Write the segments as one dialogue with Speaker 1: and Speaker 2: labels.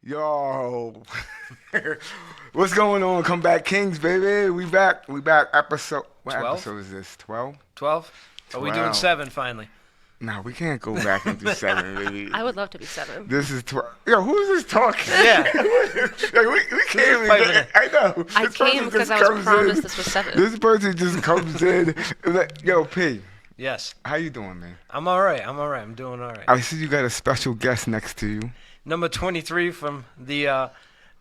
Speaker 1: Yo, what's going on? Come back, Kings, baby. We back. Episode. What
Speaker 2: 12?
Speaker 1: episode is this? 12?
Speaker 2: 12? Are we doing
Speaker 1: 12.
Speaker 2: 7 finally?
Speaker 1: No, we can't go back and do 7, baby.
Speaker 3: I would love to be 7.
Speaker 1: This is 12. Yo, who's this talking?
Speaker 2: Yeah.
Speaker 1: Like, we came in.
Speaker 2: Minute.
Speaker 1: I know.
Speaker 3: I
Speaker 1: This person
Speaker 3: came because
Speaker 1: just
Speaker 3: I was
Speaker 1: comes
Speaker 3: promised
Speaker 1: in.
Speaker 3: this was 7.
Speaker 1: This person just comes in. Like, yo, P,
Speaker 2: Yes.
Speaker 1: how you doing, man?
Speaker 2: I'm all right. I'm doing all right.
Speaker 1: I see you got a special guest next to you.
Speaker 2: Number 23 from the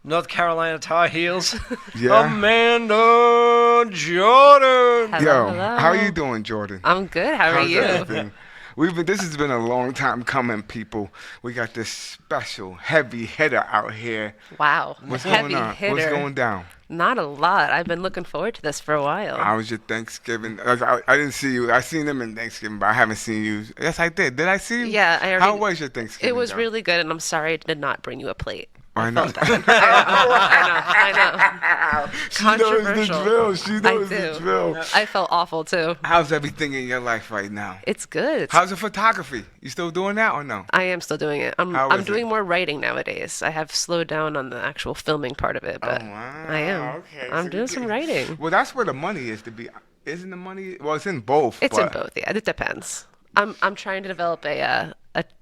Speaker 2: North Carolina Tar Heels,
Speaker 1: Yeah.
Speaker 2: Amanda Jordan.
Speaker 3: Hello,
Speaker 1: Yo,
Speaker 3: hello.
Speaker 1: how you doing, Jordan?
Speaker 3: I'm good. How are
Speaker 1: How's
Speaker 3: you?
Speaker 1: everything? This has been a long time coming, people. We got this special heavy hitter out here.
Speaker 3: Wow.
Speaker 1: What's
Speaker 3: Heavy
Speaker 1: going on?
Speaker 3: hitter.
Speaker 1: What's going down?
Speaker 3: Not a lot. I've been looking forward to this for a while.
Speaker 1: How was your Thanksgiving? I didn't see you. I seen them in Thanksgiving, but I haven't seen you. Yes, I did. Did I see you?
Speaker 3: Yeah, I already.
Speaker 1: How was your Thanksgiving?
Speaker 3: It was
Speaker 1: though?
Speaker 3: really good, and I'm sorry I did not bring you a plate.
Speaker 1: I know.
Speaker 3: I know.
Speaker 1: She knows the
Speaker 3: Controversial.
Speaker 1: drill. She knows the
Speaker 3: do.
Speaker 1: drill.
Speaker 3: I felt awful too.
Speaker 1: How's everything in your life right now?
Speaker 3: It's good.
Speaker 1: How's the photography? You still doing that or no?
Speaker 3: I am still doing it.
Speaker 1: How
Speaker 3: I'm
Speaker 1: is
Speaker 3: doing
Speaker 1: it?
Speaker 3: more writing nowadays. I have slowed down on the actual filming part of it, but
Speaker 1: wow.
Speaker 3: I am.
Speaker 1: Okay.
Speaker 3: I'm
Speaker 1: So
Speaker 3: doing
Speaker 1: you
Speaker 3: some
Speaker 1: get-
Speaker 3: writing.
Speaker 1: Well, that's where the money is to be. Isn't the money? Well, it's in both.
Speaker 3: It's in
Speaker 1: but-
Speaker 3: both. Yeah, it depends. I'm trying to develop a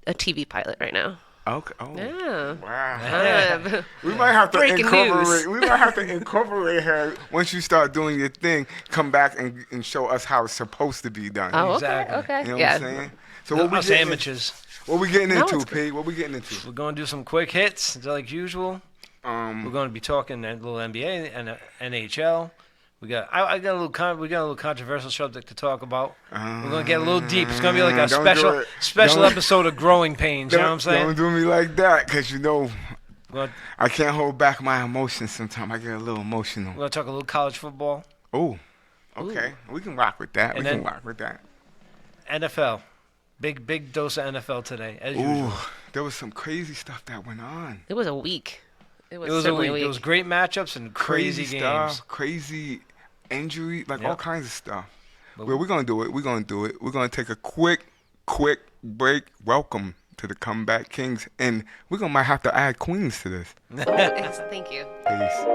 Speaker 3: TV pilot right now.
Speaker 1: Okay. Oh.
Speaker 3: Yeah.
Speaker 1: Wow. We might have to
Speaker 3: Breaking
Speaker 1: incorporate.
Speaker 3: news.
Speaker 1: We might have to incorporate her once you start doing your thing. Come back and show us how it's supposed to be done.
Speaker 3: Oh,
Speaker 2: Exactly.
Speaker 3: okay.
Speaker 1: You know
Speaker 3: Yeah.
Speaker 1: what I'm saying? So what we
Speaker 2: Us
Speaker 1: getting?
Speaker 2: amateurs.
Speaker 1: What we getting
Speaker 3: No,
Speaker 1: into,
Speaker 3: it's
Speaker 1: P? What we getting into?
Speaker 2: We're going to do some quick hits, like usual. We're going to be talking a little NBA and NHL. We got a little controversial subject to talk about. We're gonna get a little deep. It's gonna be like a
Speaker 1: Don't do
Speaker 2: special
Speaker 1: it. Don't-
Speaker 2: episode of Growing Pains. You know what I'm saying?
Speaker 1: Don't do me like that, cause you know
Speaker 2: We're
Speaker 1: I can't hold back my emotions. Sometimes I get a little emotional.
Speaker 2: gonna talk a little college football,
Speaker 1: Oh, okay. We can rock with that.
Speaker 2: And
Speaker 1: We can
Speaker 2: then-
Speaker 1: rock with that.
Speaker 2: NFL. Big dose of NFL today, as
Speaker 1: Ooh,
Speaker 2: usual.
Speaker 1: there was some crazy stuff that went on.
Speaker 3: It was a week. It was,
Speaker 2: It was a
Speaker 3: certainly
Speaker 2: week. It was great matchups and crazy games.
Speaker 1: stuff, crazy injury, like all
Speaker 2: Yep.
Speaker 1: kinds of stuff.
Speaker 2: But
Speaker 1: Well, we're gonna do it. We're gonna do it. We're gonna take a quick break. Welcome to the Comeback Kings, and might have to add Queens to this.
Speaker 3: Thank you.
Speaker 1: Peace.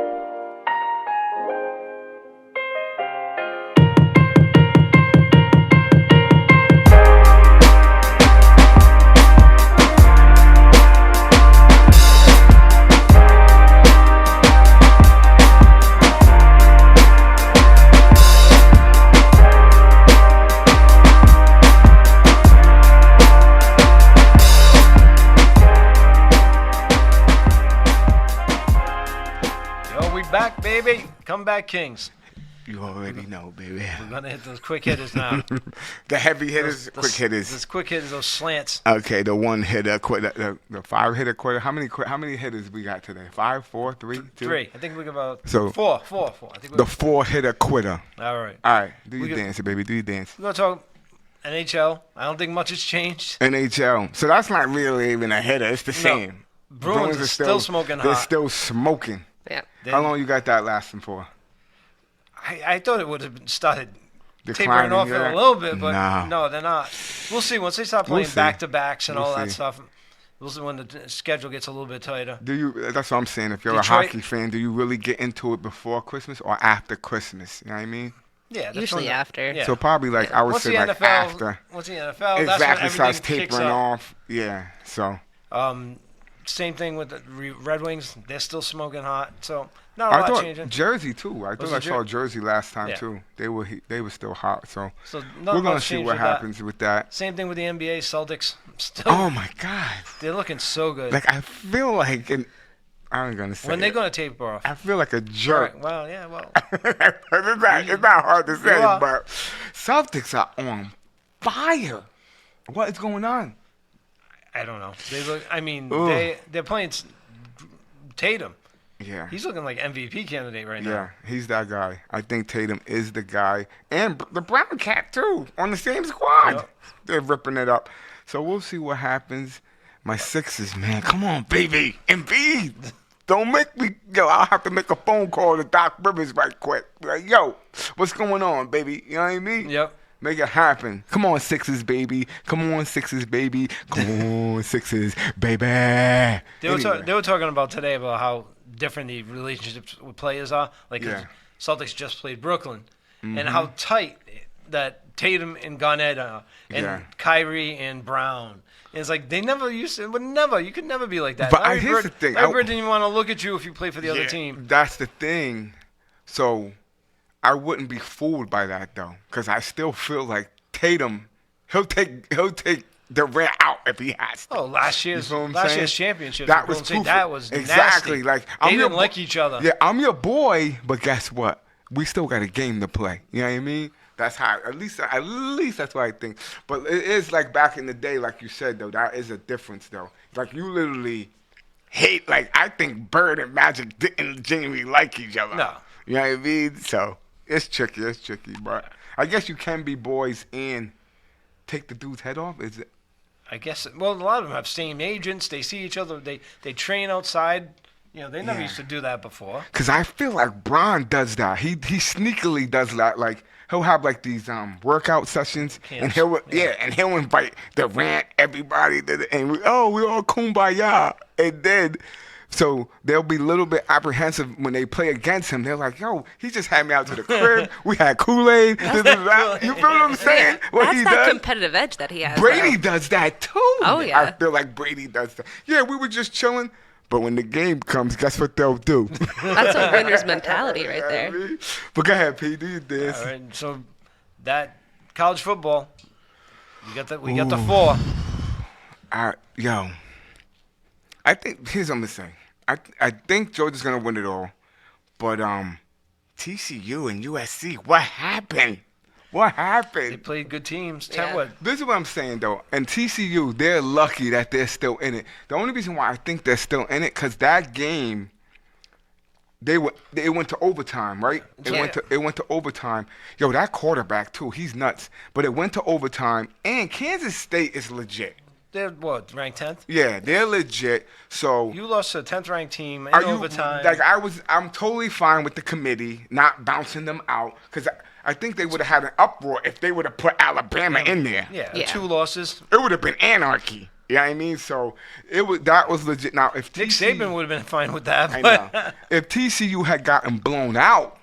Speaker 2: Yo, we back, baby. Comeback Kings.
Speaker 1: You already know, baby.
Speaker 2: We're gonna hit those quick hitters now.
Speaker 1: The heavy hitters,
Speaker 2: Those-
Speaker 1: quick hitters.
Speaker 2: Those quick hitters, those slants.
Speaker 1: Okay, the one hitter, the 5 hitter quarter. How many hitters we got today? 5, 4, 3, 2?
Speaker 2: 3. I think we got about
Speaker 1: So-
Speaker 2: four. I think
Speaker 1: The 4 hitter quitter.
Speaker 2: all right.
Speaker 1: All right, do
Speaker 2: We
Speaker 1: your
Speaker 2: got-
Speaker 1: dance, baby. Do your dance.
Speaker 2: We're gonna talk NHL. I don't think much has changed.
Speaker 1: NHL. So that's not really even a hitter. It's the same.
Speaker 2: Bruins are still smoking
Speaker 1: They're
Speaker 2: hot.
Speaker 1: still smoking.
Speaker 3: Yeah.
Speaker 1: How long you got that lasting for?
Speaker 2: I thought it would have started
Speaker 1: Declining,
Speaker 2: tapering off
Speaker 1: yeah?
Speaker 2: a little bit, but
Speaker 1: No.
Speaker 2: no, they're not. We'll see once they start
Speaker 1: We'll
Speaker 2: playing
Speaker 1: see.
Speaker 2: back-to-backs and
Speaker 1: We'll
Speaker 2: all that
Speaker 1: see.
Speaker 2: stuff. We'll see when the schedule gets a little bit tighter.
Speaker 1: Do you? That's what I'm saying. If you're
Speaker 2: Detroit-
Speaker 1: a hockey fan, do you really get into it before Christmas or after Christmas? You know what I mean?
Speaker 2: Yeah, that's
Speaker 3: Usually
Speaker 2: when the-
Speaker 3: after.
Speaker 2: Yeah.
Speaker 1: So probably like I would
Speaker 2: Once
Speaker 1: say
Speaker 2: the
Speaker 1: like
Speaker 2: NFL,
Speaker 1: after.
Speaker 2: once the NFL, that's when
Speaker 1: Exactly,
Speaker 2: everything
Speaker 1: starts
Speaker 2: kicks
Speaker 1: tapering
Speaker 2: up.
Speaker 1: off. Yeah. So
Speaker 2: Same thing with the Red Wings. They're still smoking hot. So not a
Speaker 1: I
Speaker 2: lot
Speaker 1: thought
Speaker 2: changing.
Speaker 1: Jersey too. I thought
Speaker 2: Was
Speaker 1: I
Speaker 2: it
Speaker 1: saw Jersey last time
Speaker 2: Yeah.
Speaker 1: too. They were still hot. So
Speaker 2: So
Speaker 1: we're
Speaker 2: not
Speaker 1: gonna
Speaker 2: much
Speaker 1: see
Speaker 2: change
Speaker 1: what
Speaker 2: with that.
Speaker 1: happens with that.
Speaker 2: Same thing with the NBA. Celtics still.
Speaker 1: Oh my God!
Speaker 2: They're looking so good.
Speaker 1: Like I feel like I'm gonna say
Speaker 2: when they're
Speaker 1: it.
Speaker 2: gonna taper off.
Speaker 1: I feel like a
Speaker 2: All
Speaker 1: jerk.
Speaker 2: right, well, yeah, well.
Speaker 1: it's not hard to say,
Speaker 2: are.
Speaker 1: but Celtics are on fire. What is going on?
Speaker 2: I don't know. They look. I mean,
Speaker 1: Ugh.
Speaker 2: they're playing Tatum.
Speaker 1: Yeah.
Speaker 2: He's looking like MVP candidate right
Speaker 1: Yeah,
Speaker 2: now.
Speaker 1: he's that guy. I think Tatum is the guy. And the Brown Cat, too, on the same squad.
Speaker 2: Yep.
Speaker 1: They're ripping it up. So we'll see what happens. My Sixers, man. Come on, baby. Embiid. Don't make me, I'll have to make a phone call to Doc Rivers right quick. Be like, yo, what's going on, baby? You know what I mean?
Speaker 2: Yep.
Speaker 1: Make it happen. Come on, Sixers, baby. Come on, Sixers, baby. Come on, Sixers, baby.
Speaker 2: They were talking about today about how different the relationships with players are. Like, 'cause
Speaker 1: Yeah.
Speaker 2: Celtics just played Brooklyn, and how tight that Tatum and Garnett are, and
Speaker 1: Yeah.
Speaker 2: Kyrie and Brown. And it's like they never used to. You could never be like that.
Speaker 1: But here's the thing.
Speaker 2: Larry Bird didn't even want to look at you if you played for the other team.
Speaker 1: That's the thing. So I wouldn't be fooled by that though, because I still feel like Tatum, he'll take Durant out if he has to.
Speaker 2: Oh, last year's championship.
Speaker 1: That was
Speaker 2: proof. That was
Speaker 1: exactly
Speaker 2: nasty.
Speaker 1: like
Speaker 2: they didn't like each other.
Speaker 1: Yeah, I'm your boy, but guess what? We still got a game to play. You know what I mean? That's how. At least that's what I think. But it is like back in the day, like you said though. That is a difference though. Like you literally hate. Like I think Bird and Magic didn't genuinely like each other.
Speaker 2: No.
Speaker 1: You know what I mean? So it's tricky. It's tricky, but I guess you can be boys and take the dude's head off. Is it?
Speaker 2: I guess. Well, a lot of them have same agents. They see each other. They train outside. You know, they never used to do that before.
Speaker 1: Cause I feel like Bron does that. He sneakily does that. Like he'll have like these workout sessions, and he'll invite Durant, everybody, and we're all kumbaya, and then. So they'll be a little bit apprehensive when they play against him. They're like, yo, he just had me out to the crib. We had Kool-Aid. You feel what I'm saying?
Speaker 3: That's that competitive edge that he has.
Speaker 1: Brady does that too.
Speaker 3: Oh, yeah.
Speaker 1: I feel like Brady does that. Yeah, we were just chilling. But when the game comes, guess what they'll do?
Speaker 3: That's a winner's mentality right there.
Speaker 1: But go ahead, P. Do this.
Speaker 2: All right, so that college football, we got the 4.
Speaker 1: I think here's what I'm gonna say. I think Georgia's gonna win it all, but TCU and USC, what happened? What happened?
Speaker 2: They played good teams.
Speaker 3: Yeah.
Speaker 1: This is what I'm saying though. And TCU, they're lucky that they're still in it. The only reason why I think they're still in it, cause that game, it went to overtime, right? It went to overtime. Yo, that quarterback too, he's nuts. But it went to overtime, and Kansas State is legit.
Speaker 2: They're what, ranked 10th?
Speaker 1: Yeah, they're legit. So
Speaker 2: you lost to a 10th ranked team in overtime.
Speaker 1: I'm totally fine with the committee not bouncing them out, because I think they would have had an uproar if they would have put Alabama in there.
Speaker 2: Yeah, 2 losses.
Speaker 1: It would have been anarchy. You know what I mean? So that was legit. Now, if
Speaker 2: Nick Saban would have been fine with that.
Speaker 1: I know. If TCU had gotten blown out,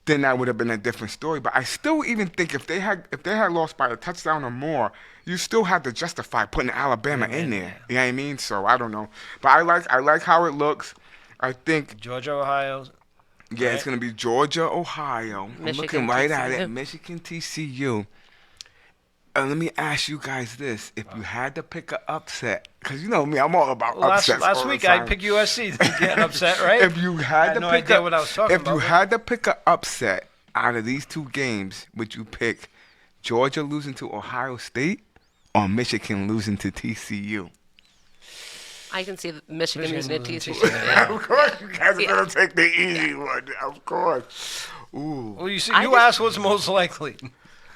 Speaker 1: then that would have been a different story. But I still even think if they had lost by a touchdown or more, you still had to justify putting Alabama in there. You know what I mean? So I don't know. But I like how it looks. I think
Speaker 2: Georgia, Ohio.
Speaker 1: Yeah, right? It's gonna be Georgia, Ohio.
Speaker 3: Michigan,
Speaker 1: I'm looking right
Speaker 3: TCU.
Speaker 1: at it. Michigan, TCU. Let me ask you guys this: if you had to pick an upset, because you know me, I'm all about upsets.
Speaker 2: Last week I picked USC to get upset, right?
Speaker 1: If you had
Speaker 2: no idea what I was talking about.
Speaker 1: If you had to pick an upset out of these 2 games, would you pick Georgia losing to Ohio State or Michigan losing to TCU?
Speaker 3: I can see Michigan losing to TCU.
Speaker 1: Yeah. Of course, you guys are gonna take the easy one. Of course. Ooh.
Speaker 2: Well, you asked what's most likely.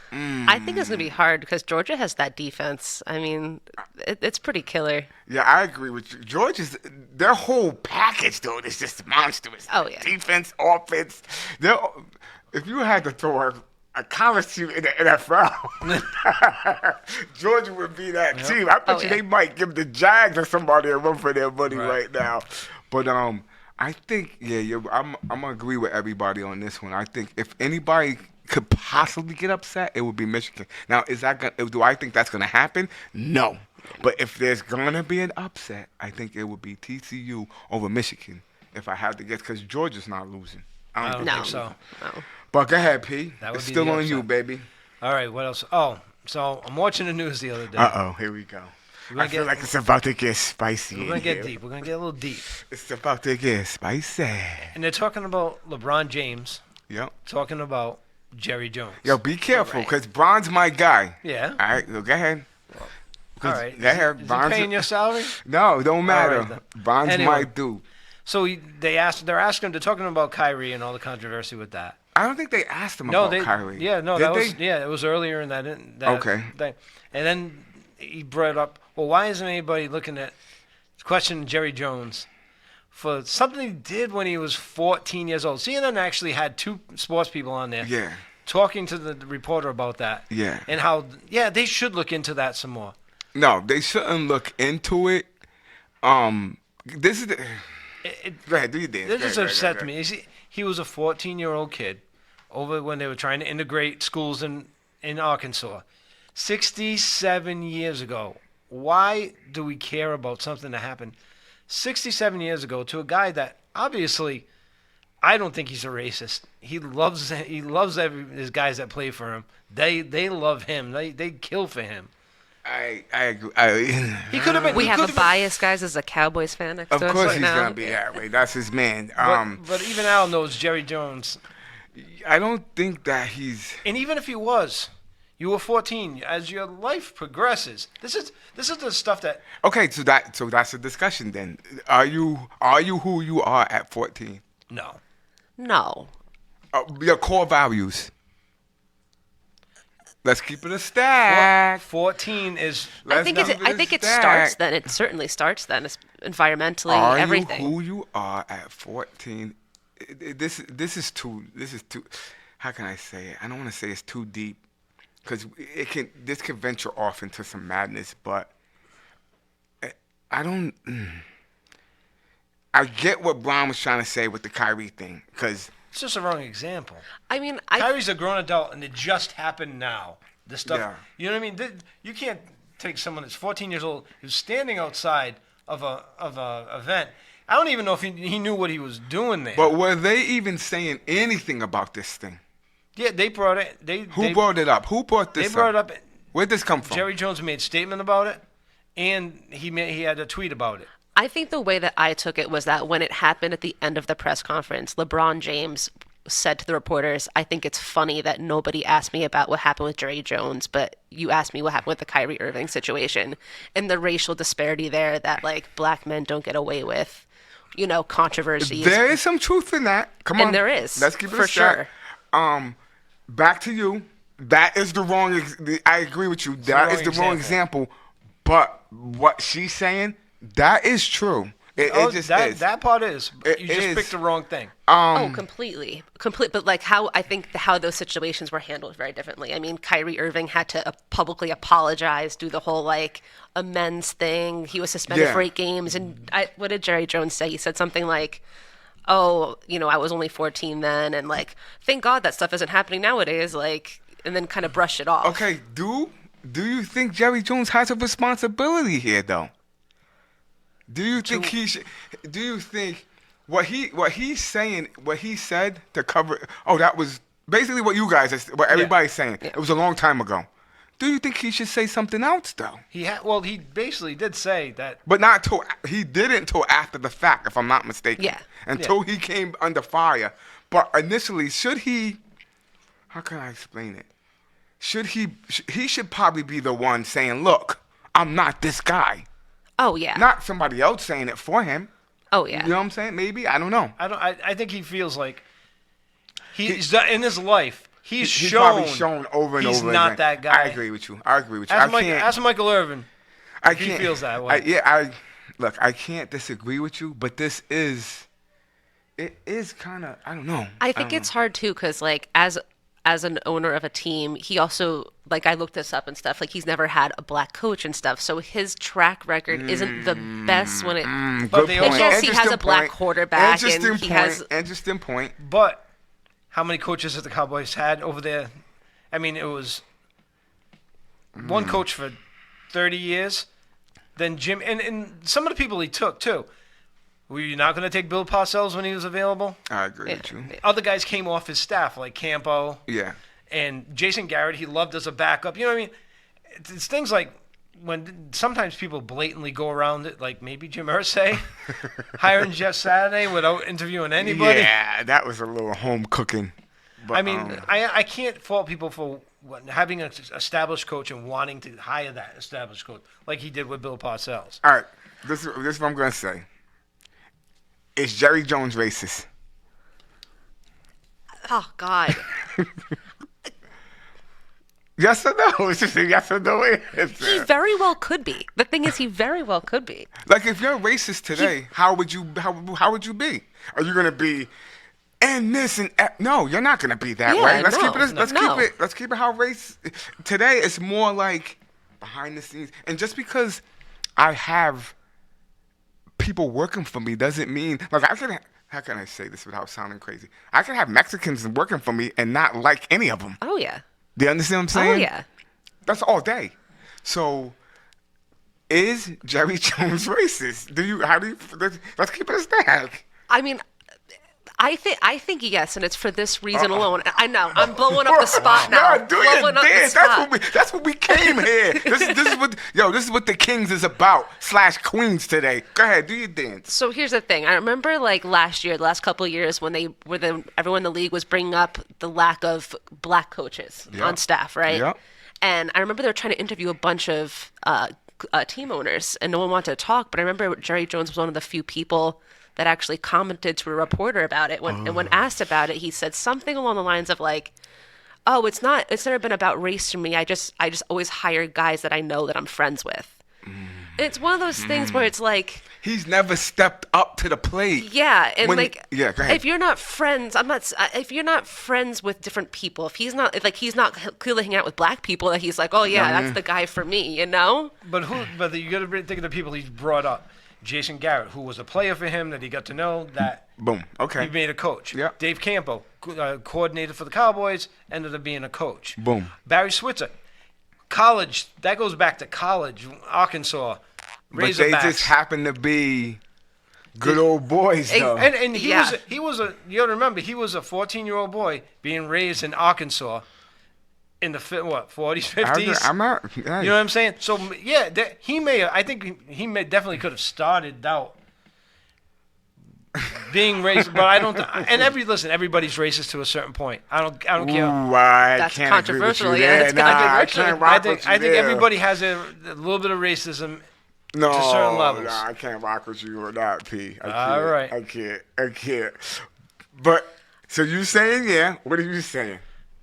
Speaker 3: I think it's going to be hard because Georgia has that defense. I mean, it's pretty killer.
Speaker 1: Yeah, I agree with you. Georgia's, their whole package, though, is just monstrous.
Speaker 3: Oh, yeah.
Speaker 1: Defense, offense. If you had to throw a college team in the NFL, Georgia would be that team. I bet they might give the Jags or somebody a run for their money right now. But I think, I'm going to agree with everybody on this one. I think if anybody could possibly get upset, it would be Michigan. Now, do I think that's going to happen? No. But if there's going to be an upset, I think it would be TCU over Michigan, if I had to guess, because Georgia's not losing.
Speaker 2: I don't think so.
Speaker 3: No.
Speaker 1: But go ahead, P.
Speaker 2: It's
Speaker 1: still on you, baby.
Speaker 2: All right, what else? Oh, so I'm watching the news the other day.
Speaker 1: Uh-oh, here we go. I feel like it's about to get spicy.
Speaker 2: We're going to get deep. We're going to get a little deep.
Speaker 1: It's about to get spicy.
Speaker 2: And they're talking about LeBron James.
Speaker 1: Yep.
Speaker 2: Talking about Jerry Jones.
Speaker 1: Yo, be careful, because Bron's my guy.
Speaker 2: Yeah.
Speaker 1: All right, go ahead.
Speaker 2: All right.
Speaker 1: Go ahead.
Speaker 2: Is he paying your salary?
Speaker 1: No, don't matter.
Speaker 2: Right,
Speaker 1: Bron's my dude.
Speaker 2: So they're asking, they're talking about Kyrie and all the controversy with that.
Speaker 1: I don't think they asked him about Kyrie.
Speaker 2: Yeah, no, it was earlier in that.
Speaker 1: Okay.
Speaker 2: And then he brought up, well, why isn't anybody looking at questioning Jerry Jones for something he did when he was 14 years old? CNN actually had 2 sports people on there.
Speaker 1: Yeah.
Speaker 2: talking to the reporter about that.
Speaker 1: Yeah.
Speaker 2: And how, they should look into that some more.
Speaker 1: No, they shouldn't look into it. This is the... Go ahead, do your dance.
Speaker 2: This just upset me. He was a 14-year-old kid over when they were trying to integrate schools in Arkansas. 67 years ago. Why do we care about something that happened 67 years ago to a guy that obviously, I don't think he's a racist. He loves his guys that play for him. They love him. They kill for him.
Speaker 1: I agree.
Speaker 2: He could have been.
Speaker 3: We have a bias, guys, as a Cowboys fan next
Speaker 1: Of
Speaker 3: to us
Speaker 1: course
Speaker 3: right
Speaker 1: he's
Speaker 3: now.
Speaker 1: gonna be that way. That's his man.
Speaker 2: But even Al knows Jerry Jones.
Speaker 1: I don't think that he's.
Speaker 2: And even if he was, you were 14. As your life progresses, this is the stuff that.
Speaker 1: Okay, so that's a discussion then. Are you who you are at 14?
Speaker 2: No.
Speaker 3: No.
Speaker 1: Your core values. Let's keep it a stack.
Speaker 2: 14 is.
Speaker 3: I think it starts then. It certainly starts then. It's environmentally, everything.
Speaker 1: Are you who you are at 14? This is too. How can I say it? I don't want to say it's too deep, because this can venture off into some madness. But I don't. I get what Brown was trying to say with the Kyrie thing, because.
Speaker 2: It's just a wrong example.
Speaker 3: I mean,
Speaker 2: Kyrie's a grown adult, and it just happened now. This stuff,
Speaker 1: Yeah.
Speaker 2: you know what I mean? You can't take someone that's 14 years old who's standing outside of a event. I don't even know if he knew what he was doing there.
Speaker 1: But were they even saying anything about this thing?
Speaker 2: Yeah, they brought it.
Speaker 1: Who brought it up? Who brought this up?
Speaker 2: They brought it up.
Speaker 1: Where'd this come from?
Speaker 2: Jerry Jones made a statement about it, and he had a tweet about it.
Speaker 3: I think the way that I took it was that when it happened at the end of the press conference, LeBron James said to the reporters, I think it's funny that nobody asked me about what happened with Jerry Jones, but you asked me what happened with the Kyrie Irving situation and the racial disparity there that, like, black men don't get away with, controversies.
Speaker 1: There is some truth in that. Come on.
Speaker 3: And there is.
Speaker 1: Let's keep it
Speaker 3: for
Speaker 1: a stack.
Speaker 3: sure.
Speaker 1: Back to you. That is the wrong. I agree with you. That is the wrong example. But what she's saying, that is true. It just is.
Speaker 2: That part is. You just
Speaker 1: is.
Speaker 2: picked the wrong thing.
Speaker 3: Completely. But like I think how those situations were handled very differently. I mean, Kyrie Irving had to publicly apologize, do the whole like amends thing. He was suspended for 8 games. And what did Jerry Jones say? He said something like, oh, I was only 14 then. And like, thank God that stuff isn't happening nowadays. Like, and then kind of brushed it off.
Speaker 1: Okay. Do you think Jerry Jones has a responsibility here, though? Do you think he should? Do you think what he's saying, what he said to cover? Oh, that was basically what what everybody's saying.
Speaker 3: Yeah.
Speaker 1: It was a long time ago. Do you think he should say something else though?
Speaker 2: He basically did say that,
Speaker 1: but not till he didn't till after the fact, if I'm not mistaken.
Speaker 3: Yeah.
Speaker 1: Until he came under fire. But initially, should he? How can I explain it? Should he? He should probably be the one saying, "Look, I'm not this guy."
Speaker 3: Oh yeah.
Speaker 1: Not somebody else saying it for him.
Speaker 3: Oh yeah.
Speaker 1: You know what I'm saying? Maybe. I don't know.
Speaker 2: I think he feels like he's in his life. He's
Speaker 1: probably shown over and over again.
Speaker 2: He's not that guy.
Speaker 1: I agree with you.
Speaker 2: Ask Michael Irvin. He feels that way.
Speaker 1: I can't disagree with you, but it is kind of, I don't know.
Speaker 3: I think it's hard too, because like as an owner of a team, he also, like, I looked this up and stuff, like he's never had a black coach and stuff, so his track record isn't the best when it.
Speaker 1: Good point.
Speaker 3: Yes, he has a black quarterback.
Speaker 1: Interesting point.
Speaker 2: But how many coaches have the Cowboys had over there? I mean, it was one coach for 30 years, then Jim, and some of the people he took too. Were you not going to take Bill Parcells when he was available?
Speaker 1: I agree with you.
Speaker 2: Other guys came off his staff, like Campo.
Speaker 1: Yeah.
Speaker 2: And Jason Garrett, he loved as a backup. You know what I mean? It's things like when sometimes people blatantly go around it, like maybe Jim Irsay hiring Jeff Saturday without interviewing anybody.
Speaker 1: Yeah, that was a little home cooking. But,
Speaker 2: I mean, I can't fault people for having an established coach and wanting to hire that established coach, like he did with Bill Parcells.
Speaker 1: All right, this is what I'm going to say. Is Jerry Jones racist?
Speaker 3: Oh, God.
Speaker 1: Yes or no? It's just a yes or no answer.
Speaker 3: He very well could be. The thing is, he very well could be.
Speaker 1: Like, if you're racist today, how would you be? Are you going to be and this and no, you're not gonna be that
Speaker 3: Yeah,
Speaker 1: way. Let's
Speaker 3: no,
Speaker 1: keep it. Let's
Speaker 3: no.
Speaker 1: keep it how race. Today it's more like behind the scenes, and just because I have people working for me doesn't mean like I can. How can I say this without sounding crazy? I can have Mexicans working for me and not like any of them.
Speaker 3: Oh yeah.
Speaker 1: Do you understand what I'm saying?
Speaker 3: Oh yeah.
Speaker 1: That's all day. So, is Jerry Jones racist? Let's keep it a stack.
Speaker 3: I mean, I think yes, and it's for this reason alone. I know I'm blowing up the spot now.
Speaker 1: No, do your dance. That's what we came here. This is what the Kings is about / Queens today. Go ahead, do your dance.
Speaker 3: So here's the thing. I remember like last year, the last couple of years, when everyone in the league was bringing up the lack of black coaches on staff, right?
Speaker 1: Yep.
Speaker 3: And I remember they were trying to interview a bunch of team owners, and no one wanted to talk. But I remember Jerry Jones was one of the few people that actually commented to a reporter about it. And when asked about it, he said something along the lines of like, "Oh, it's never been about race for me. I just always hire guys that I know that I'm friends with." And it's one of those things where it's like
Speaker 1: he's never stepped up to the plate.
Speaker 3: Yeah, and
Speaker 1: Go
Speaker 3: ahead. If you're not friends, if you're not friends with different people, if he's not clearly hanging out with black people, that he's like, oh yeah, that's the guy for me, you know.
Speaker 2: But you got to think of the people he's brought up. Jason Garrett, who was a player for him that he got to know, that
Speaker 1: boom, okay,
Speaker 2: he made a coach.
Speaker 1: Yeah.
Speaker 2: Dave Campo, coordinator for the Cowboys, ended up being a coach.
Speaker 1: Boom.
Speaker 2: Barry Switzer, college. That goes back to college, Arkansas.
Speaker 1: But they just happen to be good old boys, though.
Speaker 2: And he was a. You got to remember, he was a 14-year-old boy being raised in Arkansas in the 40s, 50s.
Speaker 1: I'm not.
Speaker 2: You know what I'm saying? So yeah, I think he definitely could have started out being racist, but I don't. And everybody's racist to a certain point. I don't care.
Speaker 1: Ooh, I
Speaker 3: That's
Speaker 1: can't
Speaker 3: controversial.
Speaker 1: agree with you
Speaker 3: Yeah,
Speaker 1: there.
Speaker 3: it's
Speaker 1: I
Speaker 3: controversial.
Speaker 1: can't rock with you
Speaker 2: I think
Speaker 1: there.
Speaker 2: everybody has a little bit of racism.
Speaker 1: No,
Speaker 2: to certain levels.
Speaker 1: No, I can't rock with you on that, P.
Speaker 2: All right.
Speaker 1: I can't. But so you saying yeah? What are you saying?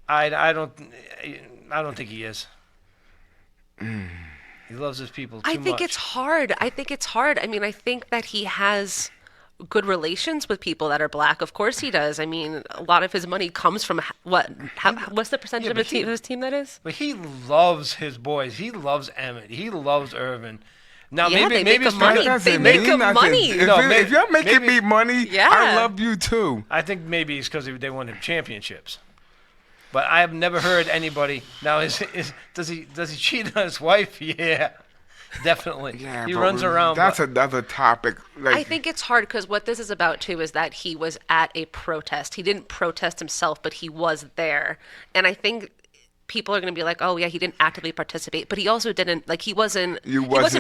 Speaker 2: I don't think he is. He loves his people too much.
Speaker 3: I think it's hard. I mean, I think that he has good relations with people that are black. Of course he does. I mean, a lot of his money comes from what's the percentage of his team that is?
Speaker 2: But he loves his boys. He loves Emmett. He loves Irvin. Now
Speaker 3: Yeah,
Speaker 2: maybe
Speaker 3: they make him money. They make him money.
Speaker 1: If you're making me money,
Speaker 3: Yeah.
Speaker 1: I love you too.
Speaker 2: I think maybe it's because they won him championships. But I have never heard anybody. Now, does he cheat on his wife? Yeah, definitely.
Speaker 1: Yeah,
Speaker 2: he
Speaker 1: but
Speaker 2: runs around.
Speaker 1: That's another topic. Like,
Speaker 3: I think it's hard because what this is about too is that he was at a protest. He didn't protest himself, but he was there. And I think people are going to be like, "Oh yeah, he didn't actively participate," but he also didn't he wasn't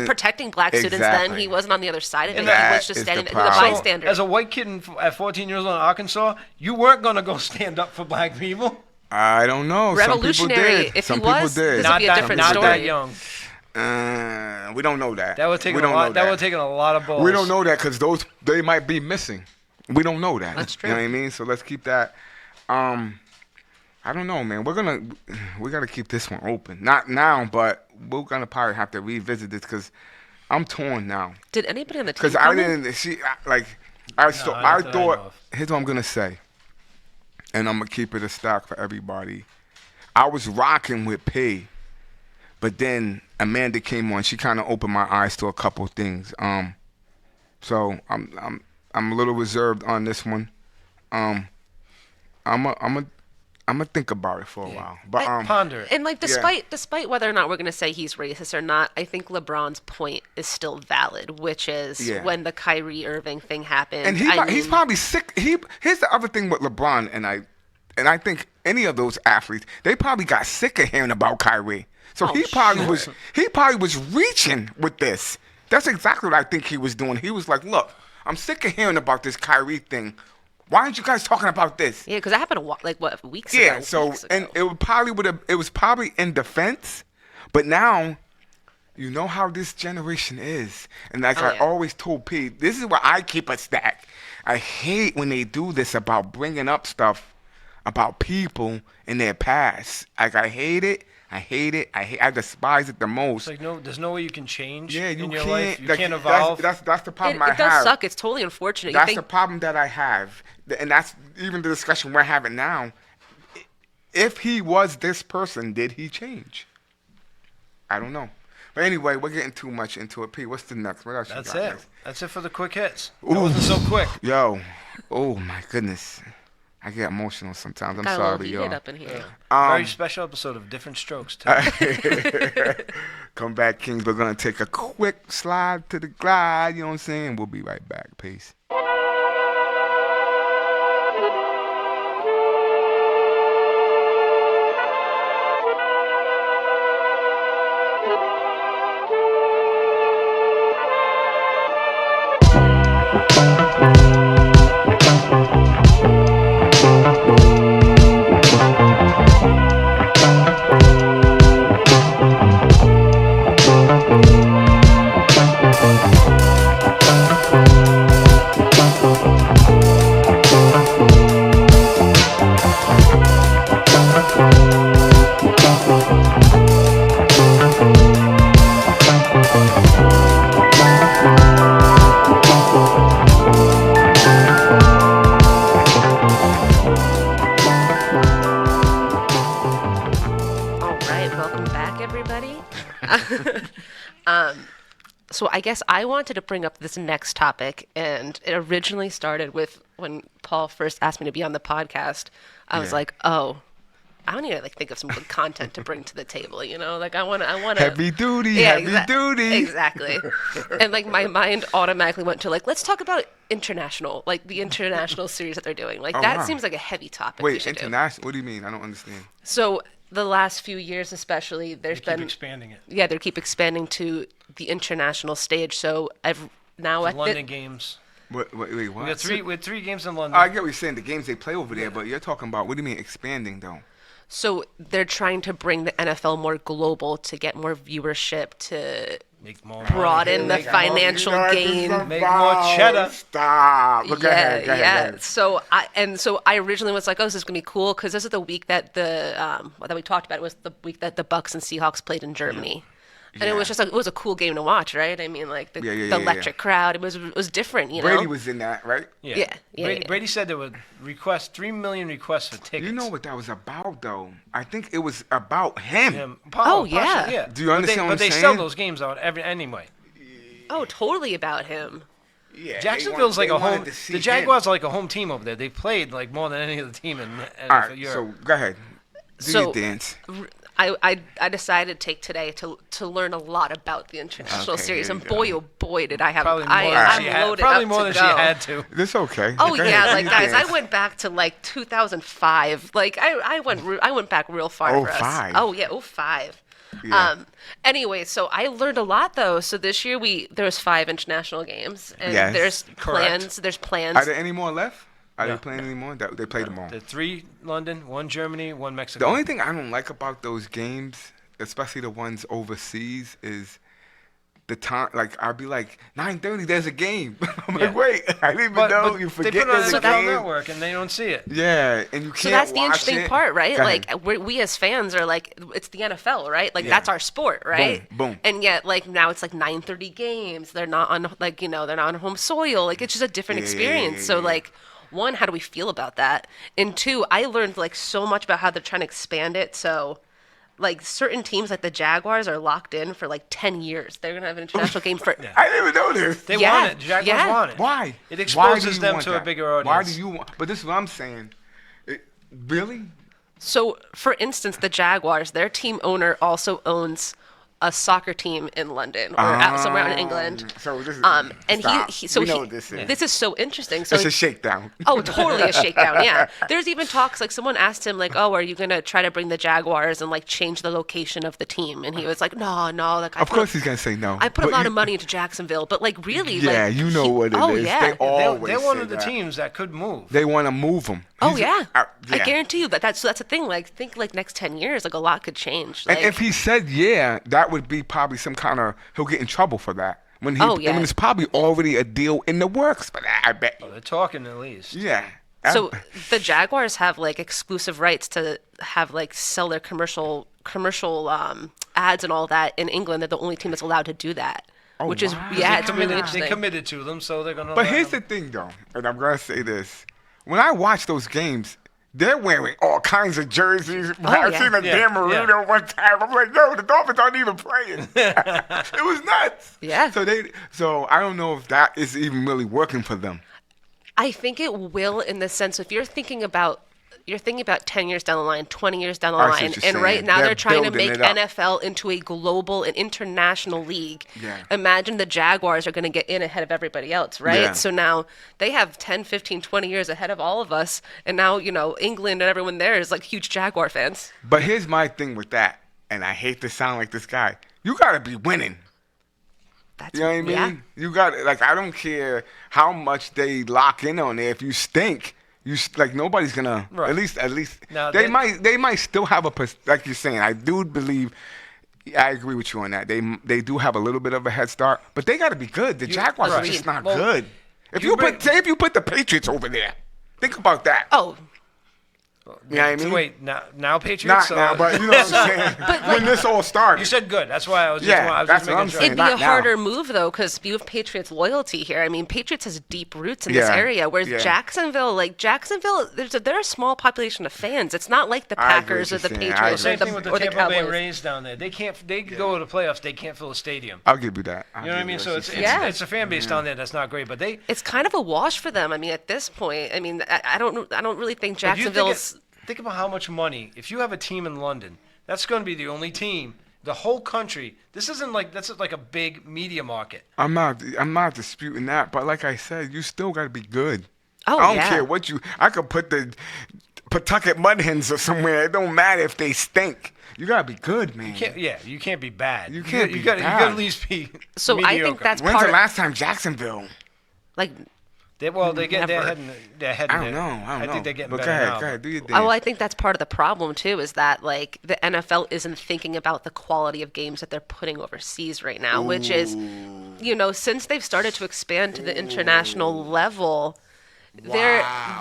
Speaker 3: protecting black students then. He wasn't on the other side of it. He was just standing there, he was a bystander.
Speaker 2: So, as a white kid at 14 years old in Arkansas, you weren't going to go stand up for black people.
Speaker 1: I don't know.
Speaker 3: Revolutionary. If
Speaker 1: Some
Speaker 3: he was,
Speaker 1: people did.
Speaker 3: this would be a different story.
Speaker 2: Not that young.
Speaker 1: We don't know that.
Speaker 2: That would take a lot of balls.
Speaker 1: We don't know that because they might be missing. We don't know that.
Speaker 3: That's true.
Speaker 1: You know what I mean? So let's keep that. I don't know, man. We gotta keep this one open. Not now, but we're gonna probably have to revisit this because I'm torn now.
Speaker 3: Did anybody on the team?
Speaker 1: Because I didn't see I thought. Here's what I'm gonna say, and I'm gonna keep it a stock for everybody. I was rocking with P, but then Amanda came on. She kind of opened my eyes to a couple things. So I'm a little reserved on this one. I'm gonna think about it for a while. But
Speaker 2: ponder it.
Speaker 3: And despite whether or not we're gonna say he's racist or not, I think LeBron's point is still valid, which is when the Kyrie Irving thing happened.
Speaker 1: And he's probably sick. Here's the other thing with LeBron and I think any of those athletes, they probably got sick of hearing about Kyrie. So he probably was reaching with this. That's exactly what I think he was doing. He was like, look, I'm sick of hearing about this Kyrie thing. Why aren't you guys talking about this?
Speaker 3: Yeah, because that happened weeks ago.
Speaker 1: Yeah, so and it was probably in defense, but now you know how this generation is. And I always told Pete, this is where I keep a stack. I hate when they do this about bringing up stuff about people in their past. I hate it. I hate it. I despise it the most.
Speaker 2: It's like there's no way you can change
Speaker 1: Yeah, you
Speaker 2: in your
Speaker 1: can't.
Speaker 2: life. You
Speaker 1: like,
Speaker 2: can't evolve.
Speaker 1: That's the problem
Speaker 3: It
Speaker 1: I
Speaker 3: does
Speaker 1: have.
Speaker 3: suck. It's totally unfortunate.
Speaker 1: That's the problem that I have, and that's even the discussion we're having now. If he was this person, did he change? I don't know. But anyway, we're getting too much into it. P, what's the next? What else
Speaker 2: That's
Speaker 1: you got,
Speaker 2: it.
Speaker 1: guys?
Speaker 2: That's it for the quick hits.
Speaker 1: Ooh.
Speaker 2: That wasn't so quick.
Speaker 1: Yo, oh my goodness, I get emotional sometimes. I'm
Speaker 3: got a
Speaker 1: sorry,
Speaker 3: little
Speaker 1: y'all.
Speaker 3: heated up in here.
Speaker 2: Very special episode of Different Strokes, too.
Speaker 1: Come back, Kings. We're gonna take a quick slide to the glide. You know what I'm saying? We'll be right back. Peace.
Speaker 3: So I guess I wanted to bring up this next topic, and it originally started with when Paul first asked me to be on the podcast. I was like, oh, I need to think of some good content to bring to the table, Like I want to
Speaker 1: heavy duty, heavy duty.
Speaker 3: Exactly. And my mind automatically went to let's talk about international, the international series that they're doing. That seems like a heavy topic.
Speaker 1: Wait, international? What do you mean? I don't understand.
Speaker 3: So the last few years, especially, they keep
Speaker 2: expanding it.
Speaker 3: Yeah, they keep expanding to the international stage. So
Speaker 2: London games.
Speaker 1: Wait, what?
Speaker 2: We had three games in London.
Speaker 1: I get what you're saying, the games they play over there, but you're talking about, what do you mean expanding, though?
Speaker 3: So they're trying to bring the NFL more global to get more viewership, to broaden the financial gain.
Speaker 2: Make more cheddar.
Speaker 1: Stop. Go ahead.
Speaker 3: So I originally was like, oh, this is gonna be cool because this is the week that that we talked about. It was the week that the Bucks and Seahawks played in Germany. And it was just it was a cool game to watch, right? I mean, the electric crowd. It was different,
Speaker 1: Brady was in that, right?
Speaker 2: Yeah. Brady said there were 3 million requests for tickets.
Speaker 1: You know what that was about, though? I think it was about him.
Speaker 3: Yeah.
Speaker 1: Do you understand what I'm saying?
Speaker 2: But they sell those games out anyway.
Speaker 3: Oh, totally about him.
Speaker 2: Yeah, Jacksonville's like a home. The Jaguars are like a home team over there. They played more than any other team in
Speaker 1: Europe.
Speaker 2: Europe.
Speaker 1: So go ahead. Do your dance.
Speaker 3: I decided to take today to learn a lot about the international series, and boy, oh boy, did I have I'm loaded
Speaker 2: probably
Speaker 3: up
Speaker 2: more
Speaker 3: to
Speaker 2: than
Speaker 3: go.
Speaker 2: she had to.
Speaker 1: It's okay.
Speaker 3: Oh yeah, guys, I went back to 2005. I went back real far for us.
Speaker 1: 05.
Speaker 3: Oh yeah, 05. Yeah. Anyway, so I learned a lot though. So this year there's 5 international games, and there's plans. There's plans.
Speaker 1: Are there any more left? Are they playing anymore? They played them all.
Speaker 2: The 3 London, 1 Germany, 1 Mexico.
Speaker 1: The only thing I don't like about those games, especially the ones overseas, is the time. I'd be like, 9:30, there's a game. I'm like, wait, I didn't even know. You forget there's a game.
Speaker 2: They put it on the network and they don't see it.
Speaker 1: Yeah, and you can't.
Speaker 3: So that's the
Speaker 1: watch
Speaker 3: interesting part, right? We as fans are it's the NFL, right? That's our sport, right?
Speaker 1: Boom.
Speaker 3: And yet, now it's 9:30 games. They're not on they're not on home soil. It's just a different experience. So one, how do we feel about that? And 2, I learned so much about how they're trying to expand it. So certain teams like the Jaguars are locked in for 10 years. They're gonna have an international game for.
Speaker 1: I didn't even know this.
Speaker 2: They want it. The Jaguars want it.
Speaker 1: Why?
Speaker 2: It exposes them to a bigger audience.
Speaker 1: Why do you want? But this is what I'm saying. Really?
Speaker 3: So, for instance, the Jaguars, their team owner also owns a soccer team in London or somewhere in England.
Speaker 1: So this is
Speaker 3: and
Speaker 1: we know what this is.
Speaker 3: This is so interesting. So
Speaker 1: it's a shakedown.
Speaker 3: Oh, totally a shakedown. Yeah. There's even talks someone asked him oh, are you gonna try to bring the Jaguars and change the location of the team? And he was like, no.
Speaker 1: Of course he's gonna say no.
Speaker 3: I put a lot of money into Jacksonville, but really,
Speaker 1: yeah, you know what it is.
Speaker 3: Oh yeah.
Speaker 2: They're one of the teams that could move.
Speaker 1: They want to move them.
Speaker 3: Oh yeah. I guarantee you that's the thing. Think next 10 years, a lot could change.
Speaker 1: And if he said that would be probably some kind of he'll get in trouble for that. When it's probably already a deal in the works for that. I bet.
Speaker 2: They're talking at least.
Speaker 1: Yeah.
Speaker 3: So the Jaguars have like exclusive rights to have like sell their commercial ads and all that in England. They're the only team that's allowed to do that.
Speaker 1: Oh,
Speaker 3: Which is
Speaker 1: wow.
Speaker 3: it's really interesting.
Speaker 2: They committed to them, so they're gonna.
Speaker 1: But here's the thing, though, and I'm gonna say this: when I watch those games, they're wearing all kinds of jerseys. I've seen a Dan Marino one time. I'm like, yo, the Dolphins aren't even playing. It was nuts.
Speaker 3: Yeah.
Speaker 1: So I don't know if that is even really working for them.
Speaker 3: I think it will in the sense if you're thinking about 10 years down the line, 20 years down the line, and right now they're trying to make NFL into a global and international league.
Speaker 1: Yeah.
Speaker 3: Imagine the Jaguars are going to get in ahead of everybody else, right?
Speaker 1: Yeah.
Speaker 3: So now they have 10, 15, 20 years ahead of all of us, and now, England and everyone there is like huge Jaguar fans.
Speaker 1: But here's my thing with that, and I hate to sound like this guy. You got to be winning. You know what I mean?
Speaker 3: Yeah.
Speaker 1: You got I don't care how much they lock in on there. If you stink, nobody's gonna.
Speaker 2: Right.
Speaker 1: At least
Speaker 2: Now,
Speaker 1: they might still have like you're saying. I do believe. I agree with you on that. They do have a little bit of a head start, but they got to be good. The Jaguars are just not good. If you put the Patriots over there, think about that.
Speaker 3: Oh.
Speaker 1: You know what I mean?
Speaker 2: Wait, now Patriots?
Speaker 1: Not now, but you know what I'm saying? When this all started.
Speaker 2: You said good. That's why I was just,
Speaker 1: that's what I'm
Speaker 2: making sure.
Speaker 1: saying.
Speaker 3: It'd be
Speaker 1: Not
Speaker 3: a
Speaker 1: now.
Speaker 3: harder move, though, because you have Patriots loyalty here. I mean, Patriots has deep roots in this area, whereas Jacksonville, they're a small population of fans. It's not like the Packers or the Patriots
Speaker 2: Same
Speaker 3: or
Speaker 2: thing with
Speaker 3: the
Speaker 2: the Tampa Bay
Speaker 3: Cowboys.
Speaker 2: Rays down there. They go to the playoffs. They can't fill a stadium.
Speaker 1: I'll give you that.
Speaker 2: You know what I mean? So it's a fan base down there that's not great, but
Speaker 3: It's kind of a wash for them. I mean, at this point, I don't really think Jacksonville's.
Speaker 2: Think about how much money. If you have a team in London, that's going to be the only team. The whole country. That's like a big media market.
Speaker 1: I'm not disputing that, but like I said, you still got to be good.
Speaker 3: Oh,
Speaker 1: I don't care what I could put the Pawtucket Mud Hens or somewhere. It don't matter if they stink. You got to be good, man.
Speaker 2: You can't be bad.
Speaker 1: You can't be
Speaker 2: bad. You got to at least be
Speaker 3: So
Speaker 2: mediocre.
Speaker 3: I think that's
Speaker 1: When's
Speaker 3: part
Speaker 1: the
Speaker 3: of,
Speaker 1: last time Jacksonville?
Speaker 2: They're heading.
Speaker 1: I don't know.
Speaker 2: I think they're getting
Speaker 1: but
Speaker 2: better now.
Speaker 1: Go ahead, do your thing.
Speaker 3: well, I think that's part of the problem too. Is that the NFL isn't thinking about the quality of games that they're putting overseas right now, which is, since they've started to expand to the international level.
Speaker 1: Wow.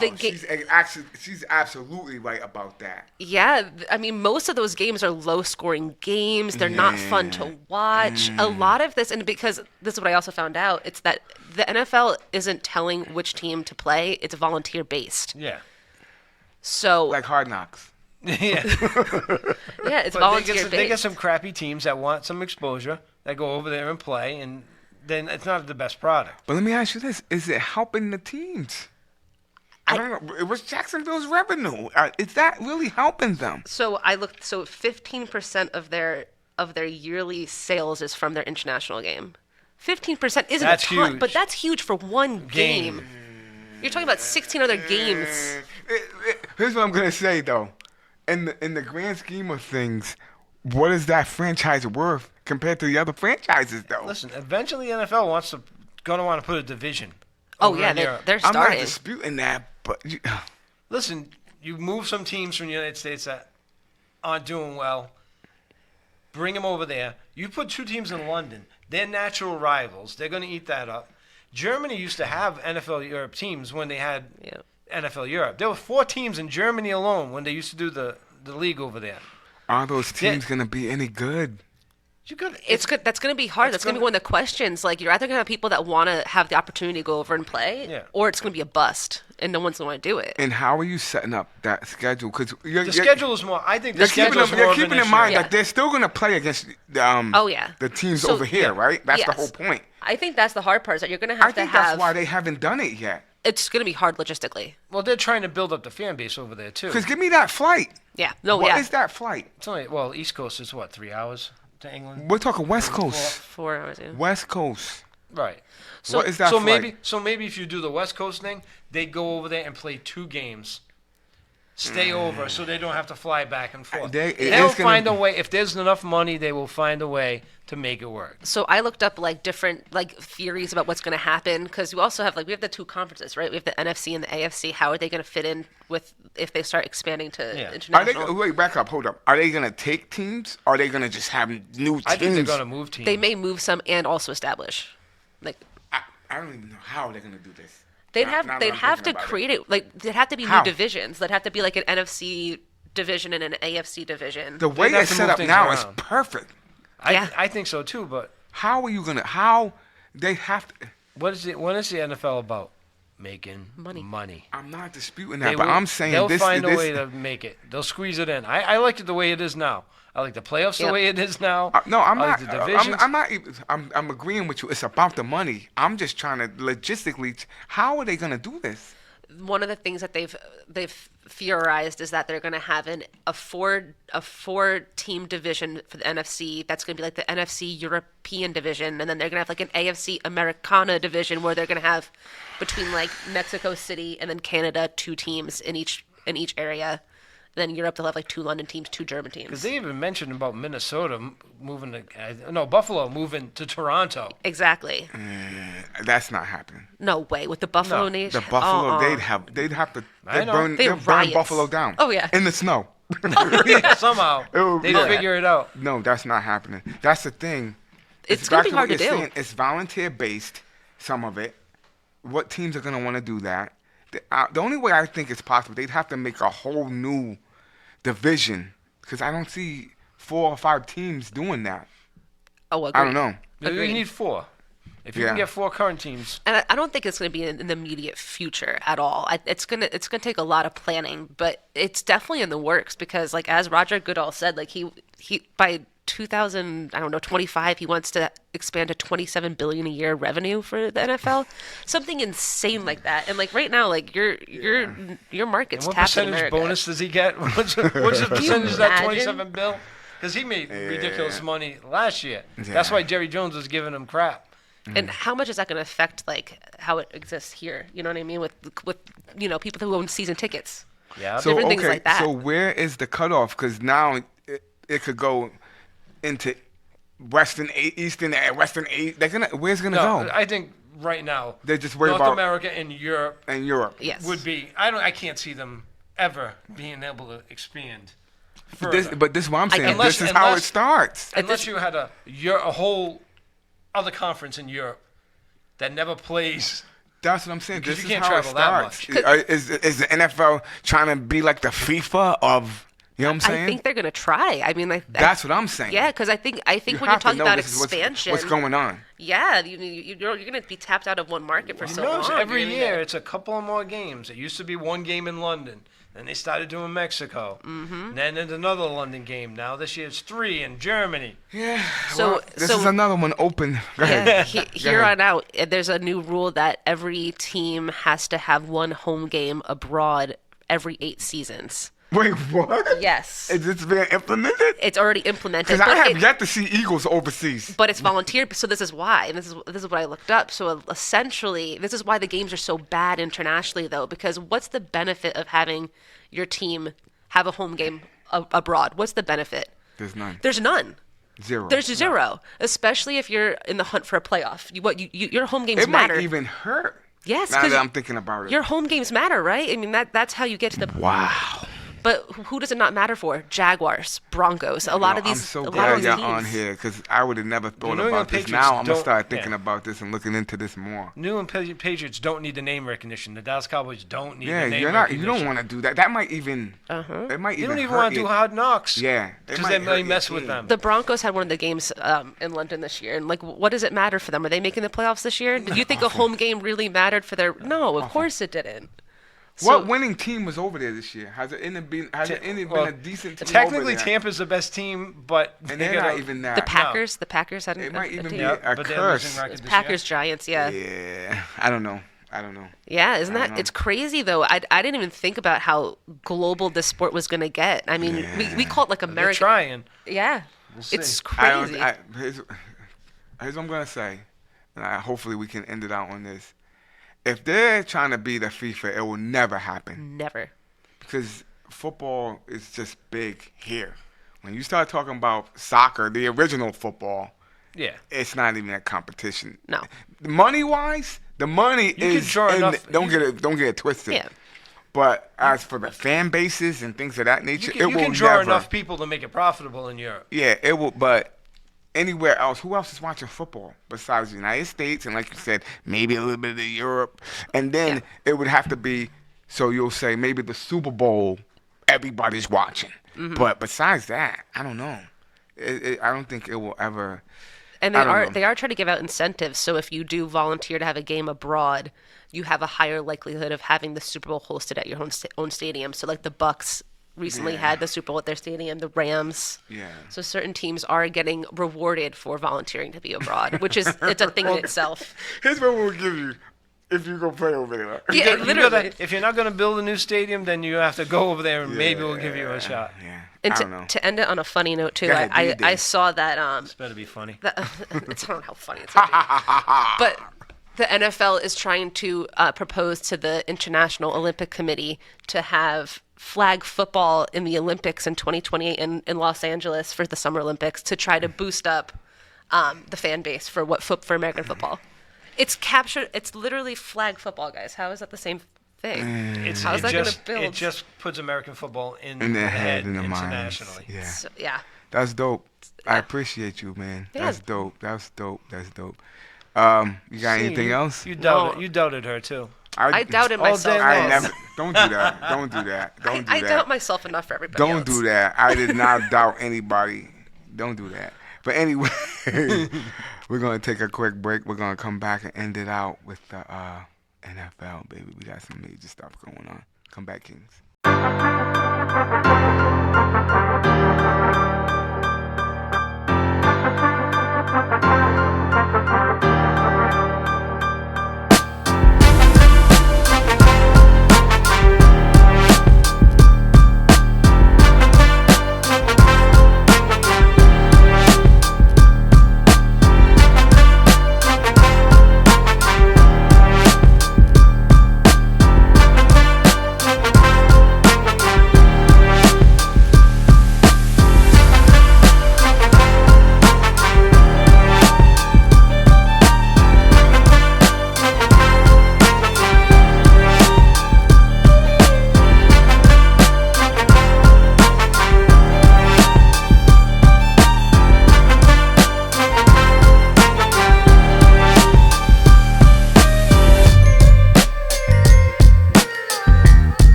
Speaker 1: She's absolutely right about that.
Speaker 3: Yeah, I mean, most of those games are low-scoring games. They're not fun to watch. A lot of this, and because this is what I also found out, it's that the NFL isn't telling which team to play. It's volunteer-based.
Speaker 2: Yeah.
Speaker 3: So
Speaker 1: Like Hard Knocks.
Speaker 2: Yeah.
Speaker 3: yeah, it's
Speaker 2: But
Speaker 3: volunteer-based.
Speaker 2: they get some crappy teams that want some exposure that go over there and play, and then it's not the best product.
Speaker 1: But let me ask you this: is it helping the teams? I don't know. It was Jacksonville's revenue. Is that really helping them?
Speaker 3: So I looked. So 15% of their yearly sales is from their international game. 15% isn't
Speaker 2: That's
Speaker 3: a ton,
Speaker 2: huge.
Speaker 3: but that's huge for one game. You're talking about 16 other games.
Speaker 1: Here's what I'm gonna say though. In the grand scheme of things, what is that franchise worth compared to the other franchises though?
Speaker 2: Listen, eventually the NFL gonna want to put a division.
Speaker 3: Oh
Speaker 2: over
Speaker 3: yeah,
Speaker 2: in Europe.
Speaker 3: they're
Speaker 1: I'm
Speaker 3: starting.
Speaker 1: not disputing that, but
Speaker 2: Listen, you move some teams from the United States that aren't doing well. Bring them over there. You put two teams in London. They're natural rivals. They're going to eat that up. Germany used to have NFL Europe teams when they had NFL Europe. There were 4 teams in Germany alone when they used to do the league over there.
Speaker 1: are those teams gonna be any good?
Speaker 3: It's good. That's going to be hard. That's going to be one of the questions. Like, you're either going to have people that want to have the opportunity to go over and play, or it's going to be a bust, and no one's going to want to do it.
Speaker 1: And how are you setting up that schedule? Because
Speaker 2: the schedule is more. I think the schedule is more
Speaker 1: You're
Speaker 2: of an
Speaker 1: keeping in
Speaker 2: issue.
Speaker 1: mind that they're still going to play against the teams over here, right? That's the whole point.
Speaker 3: I think that's the hard part. Is that you're going to have
Speaker 1: I think that's why they haven't done it yet.
Speaker 3: It's going to be hard logistically.
Speaker 2: Well, they're trying to build up the fan base over there too.
Speaker 1: Because give me that flight.
Speaker 3: Yeah.
Speaker 1: What is that flight?
Speaker 2: It's only East Coast is what 3 hours to England.
Speaker 1: We're talking West Coast.
Speaker 3: 4 hours. Yeah.
Speaker 1: West Coast.
Speaker 2: Right.
Speaker 1: So what is that flight?
Speaker 2: Maybe if you do the West Coast thing, they go over there and play 2 games. Stay over so they don't have to fly back and forth. They'll find a way. If there's enough money, they will find a way to make it work.
Speaker 3: So I looked up different theories about what's going to happen, because we also have we have the 2 conferences, right? We have the NFC and the AFC. How are they going to fit in with if they start expanding to international?
Speaker 1: Wait, back up, hold up. Are they going to take teams? Or are they going to just have new teams?
Speaker 2: I think they're going to move teams.
Speaker 3: They may move some and also establish.
Speaker 1: I don't even know how they're going to do this.
Speaker 3: They'd have to create it. Like, there'd have to be new divisions. There'd have to be like an NFC division and an AFC division.
Speaker 1: The way it's set up now is perfect.
Speaker 2: I think so too, but
Speaker 1: how are you gonna? How they have to?
Speaker 2: What is it? What is the NFL about? Making money.
Speaker 1: I'm not disputing that, but I'm saying
Speaker 2: they'll find a way to make it. They'll squeeze it in. I like it the way it is now. I like the playoffs the way it is now.
Speaker 1: No, I'm
Speaker 2: I
Speaker 1: not.
Speaker 2: Like the divisions.
Speaker 1: I'm not. I'm agreeing with you. It's about the money. I'm just trying to logistically. How are they gonna do this?
Speaker 3: One of the things that they've theorized is that they're going to have a four team division for the NFC. That's going to be like the NFC European division, and then they're going to have like an AFC Americana division where they're going to have between like Mexico City and then Canada 2 teams in each area. Then Europe, they'll have like 2 London teams, 2 German teams.
Speaker 2: Because they even mentioned about Minnesota Buffalo moving to Toronto.
Speaker 3: Exactly.
Speaker 1: That's not happening.
Speaker 3: No way. With the Buffalo Nation?
Speaker 1: The Buffalo, they'd have to burn Buffalo down.
Speaker 3: Oh, yeah.
Speaker 1: In the snow.
Speaker 2: Somehow. They'd figure it out.
Speaker 1: No, that's not happening. That's the thing.
Speaker 3: It's going to be hard to do.
Speaker 1: It's volunteer-based, some of it. What teams are going to want to do that? The only way I think it's possible, they'd have to make a whole new division, because I don't see 4 or 5 teams doing that.
Speaker 3: Oh, agreed.
Speaker 1: I don't know.
Speaker 2: You need 4. If you can get 4 current teams,
Speaker 3: and I don't think it's going to be in the immediate future at all. It's gonna take a lot of planning, but it's definitely in the works because, like as Roger Goodall said, like he by 2025 he wants to expand to $27 billion a year revenue for the NFL, something insane like that. And like right now, like your market's tapped in America.
Speaker 2: What percentage bonus does he get? What's the percentage of that $27 billion? Because he made ridiculous money last year. Yeah. That's why Jerry Jones was giving him crap.
Speaker 3: And how much is that going to affect like how it exists here? You know what I mean? With people who own season tickets.
Speaker 2: Yeah.
Speaker 1: So,
Speaker 3: different things like that.
Speaker 1: So where is the cutoff? Because now it could go into Western, Eastern, Western. Where's it gonna go?
Speaker 2: I think right now
Speaker 3: They're
Speaker 1: just worried
Speaker 2: North
Speaker 1: about
Speaker 2: America and Europe.
Speaker 3: Yes.
Speaker 2: Would be. I can't see them ever being able to expand further.
Speaker 1: But this is what I'm saying. This is how it starts.
Speaker 2: Unless you had a whole other conference in Europe that never plays.
Speaker 1: That's what I'm saying.
Speaker 2: Because
Speaker 1: this
Speaker 2: you
Speaker 1: is
Speaker 2: can't
Speaker 1: how
Speaker 2: travel
Speaker 1: it starts. Is the NFL trying to be like the FIFA of? You know what I'm saying?
Speaker 3: I think they're gonna try. I mean,
Speaker 1: that's what I'm saying.
Speaker 3: Yeah, because I think when you're talking about expansion,
Speaker 1: what's going on?
Speaker 3: Yeah, you're gonna be tapped out of one market for so long.
Speaker 2: Every year, it's a couple of more games. It used to be 1 game in London. Then they started doing Mexico. Mm-hmm. Then there's another London game. Now this year it's 3 in Germany.
Speaker 1: Yeah. This is another one open. Go ahead.
Speaker 3: Here on out, there's a new rule that every team has to have 1 home game abroad every 8 seasons.
Speaker 1: Wait, what?
Speaker 3: Yes.
Speaker 1: Is this being implemented?
Speaker 3: It's already implemented.
Speaker 1: Because I have yet to see Eagles overseas.
Speaker 3: But it's volunteer, so this is why. And this is what I looked up. So essentially, this is why the games are so bad internationally, though, because what's the benefit of having your team have a home game abroad? What's the benefit?
Speaker 1: There's none.
Speaker 3: There's none.
Speaker 1: Zero.
Speaker 3: There's zero, especially if you're in the hunt for a playoff. Your home games matter.
Speaker 1: It might even hurt.
Speaker 3: Yes.
Speaker 1: Now that I'm thinking about it.
Speaker 3: Your home games matter, right? I mean, that's how you get to the...
Speaker 1: Wow.
Speaker 3: But who does it not matter for? Jaguars, Broncos, a lot of these.
Speaker 1: I'm so glad you're on here because I would have never thought about this. Now I'm gonna start thinking about this and looking into this more.
Speaker 2: New England Patriots don't need the name recognition. The Dallas Cowboys don't need the name recognition.
Speaker 1: You don't want to do that. That might even. It might
Speaker 2: you
Speaker 1: even.
Speaker 2: don't even want to do Hard Knocks.
Speaker 1: Yeah,
Speaker 2: because they may mess with them.
Speaker 3: The Broncos had one of the games in London this year, and like, what does it matter for them? Are they making the playoffs this year? Did you think a home game really mattered for their? No, of course it didn't.
Speaker 1: What winning been was over there this year? Has it been a decent team?
Speaker 2: Technically, Tampa's the best team, but
Speaker 1: they're not even that.
Speaker 3: The Packers, the Packers had
Speaker 1: it might even be a curse.
Speaker 3: Packers Giants, yeah.
Speaker 1: Yeah, I don't know.
Speaker 3: Yeah, isn't that? It's crazy though. I didn't even think about how global this sport was going to get. I mean, we call it like American.
Speaker 2: They're trying.
Speaker 3: Yeah, it's crazy.
Speaker 1: Here's what I'm gonna say, and hopefully we can end it out on this. If they're trying to be the FIFA, it will never happen.
Speaker 3: Never.
Speaker 1: Because football is just big here. When you start talking about soccer, the original football, it's not even a competition.
Speaker 3: No.
Speaker 1: Money-wise, the money is don't get it twisted.
Speaker 3: Yeah.
Speaker 1: But as for the fan bases and things of that nature,
Speaker 2: you can draw enough people to make it profitable in Europe.
Speaker 1: Yeah, it will. But anywhere else. Who else is watching football besides the United States? And like you said, maybe a little bit of Europe. And then it would have to be, so you'll say maybe the Super Bowl, everybody's watching. Mm-hmm. But besides that, I don't know. I don't think it will ever.
Speaker 3: And they are trying to give out incentives. So if you do volunteer to have a game abroad, you have a higher likelihood of having the Super Bowl hosted at your own stadium. So like the Bucks recently had the Super Bowl at their stadium, the Rams.
Speaker 1: Yeah.
Speaker 3: So certain teams are getting rewarded for volunteering to be abroad, which is it's a thing in itself.
Speaker 1: Here's what we'll give you if you go play over there.
Speaker 3: Yeah, literally.
Speaker 2: If you're not going to build a new stadium, then you have to go over there and maybe we'll give you a shot.
Speaker 1: Yeah.
Speaker 3: And
Speaker 1: I don't know.
Speaker 3: to end it on a funny note too,
Speaker 1: Ahead,
Speaker 3: I saw that
Speaker 2: This better be funny.
Speaker 3: I don't know how funny it's gonna be. But the NFL is trying to propose to the International Olympic Committee to have flag football in the Olympics in 2028 in Los Angeles for the Summer Olympics to try to boost up the fan base for for American football. It's literally flag football, guys. How is that the same thing? How is that going to build?
Speaker 2: It just puts American football in the head
Speaker 1: in the
Speaker 2: internationally.
Speaker 1: Minds. Yeah.
Speaker 3: So, yeah.
Speaker 1: That's dope. I appreciate you, man.
Speaker 3: Yeah.
Speaker 1: That's dope. That's dope. You got anything else?
Speaker 2: You doubted her too.
Speaker 3: I doubted myself.
Speaker 1: Don't do that. Don't do that. Don't do that.
Speaker 3: I doubt myself enough for everybody
Speaker 1: Don't
Speaker 3: else.
Speaker 1: do that. I did not doubt anybody. Don't do that. But anyway, we're going to take a quick break. We're going to come back and end it out with the NFL, baby. We got some major stuff going on. Come back, Kings.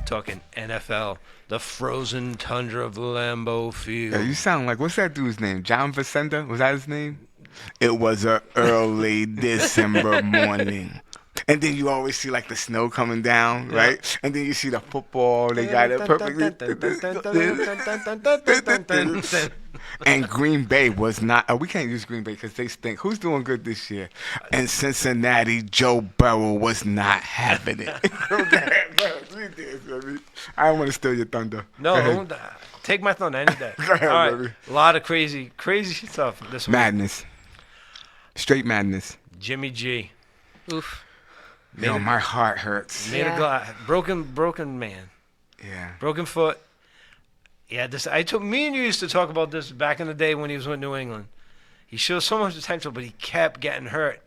Speaker 2: Talking NFL, the frozen tundra of Lambeau Field.
Speaker 1: Yeah, you sound like, what's that dude's name? John Vicenda? Was that his name? It was a early December morning. And then you always see like the snow coming down, right? And then you see the football. They got it perfectly. And Green Bay was not. We can't use Green Bay because they stink. Who's doing good this year? And Cincinnati, Joe Burrow was not having it. I don't want to steal your thunder.
Speaker 2: No, don't take my thunder any day.
Speaker 1: Go ahead,
Speaker 2: all right,
Speaker 1: baby.
Speaker 2: a lot of crazy stuff this week.
Speaker 1: Madness. Straight madness.
Speaker 2: Jimmy G.
Speaker 3: Oof.
Speaker 1: Yo, my heart hurts.
Speaker 2: Made a glass. Broken man.
Speaker 1: Yeah.
Speaker 2: Broken foot. Yeah, me and you used to talk about this back in the day when he was with New England. He showed so much potential, but he kept getting hurt.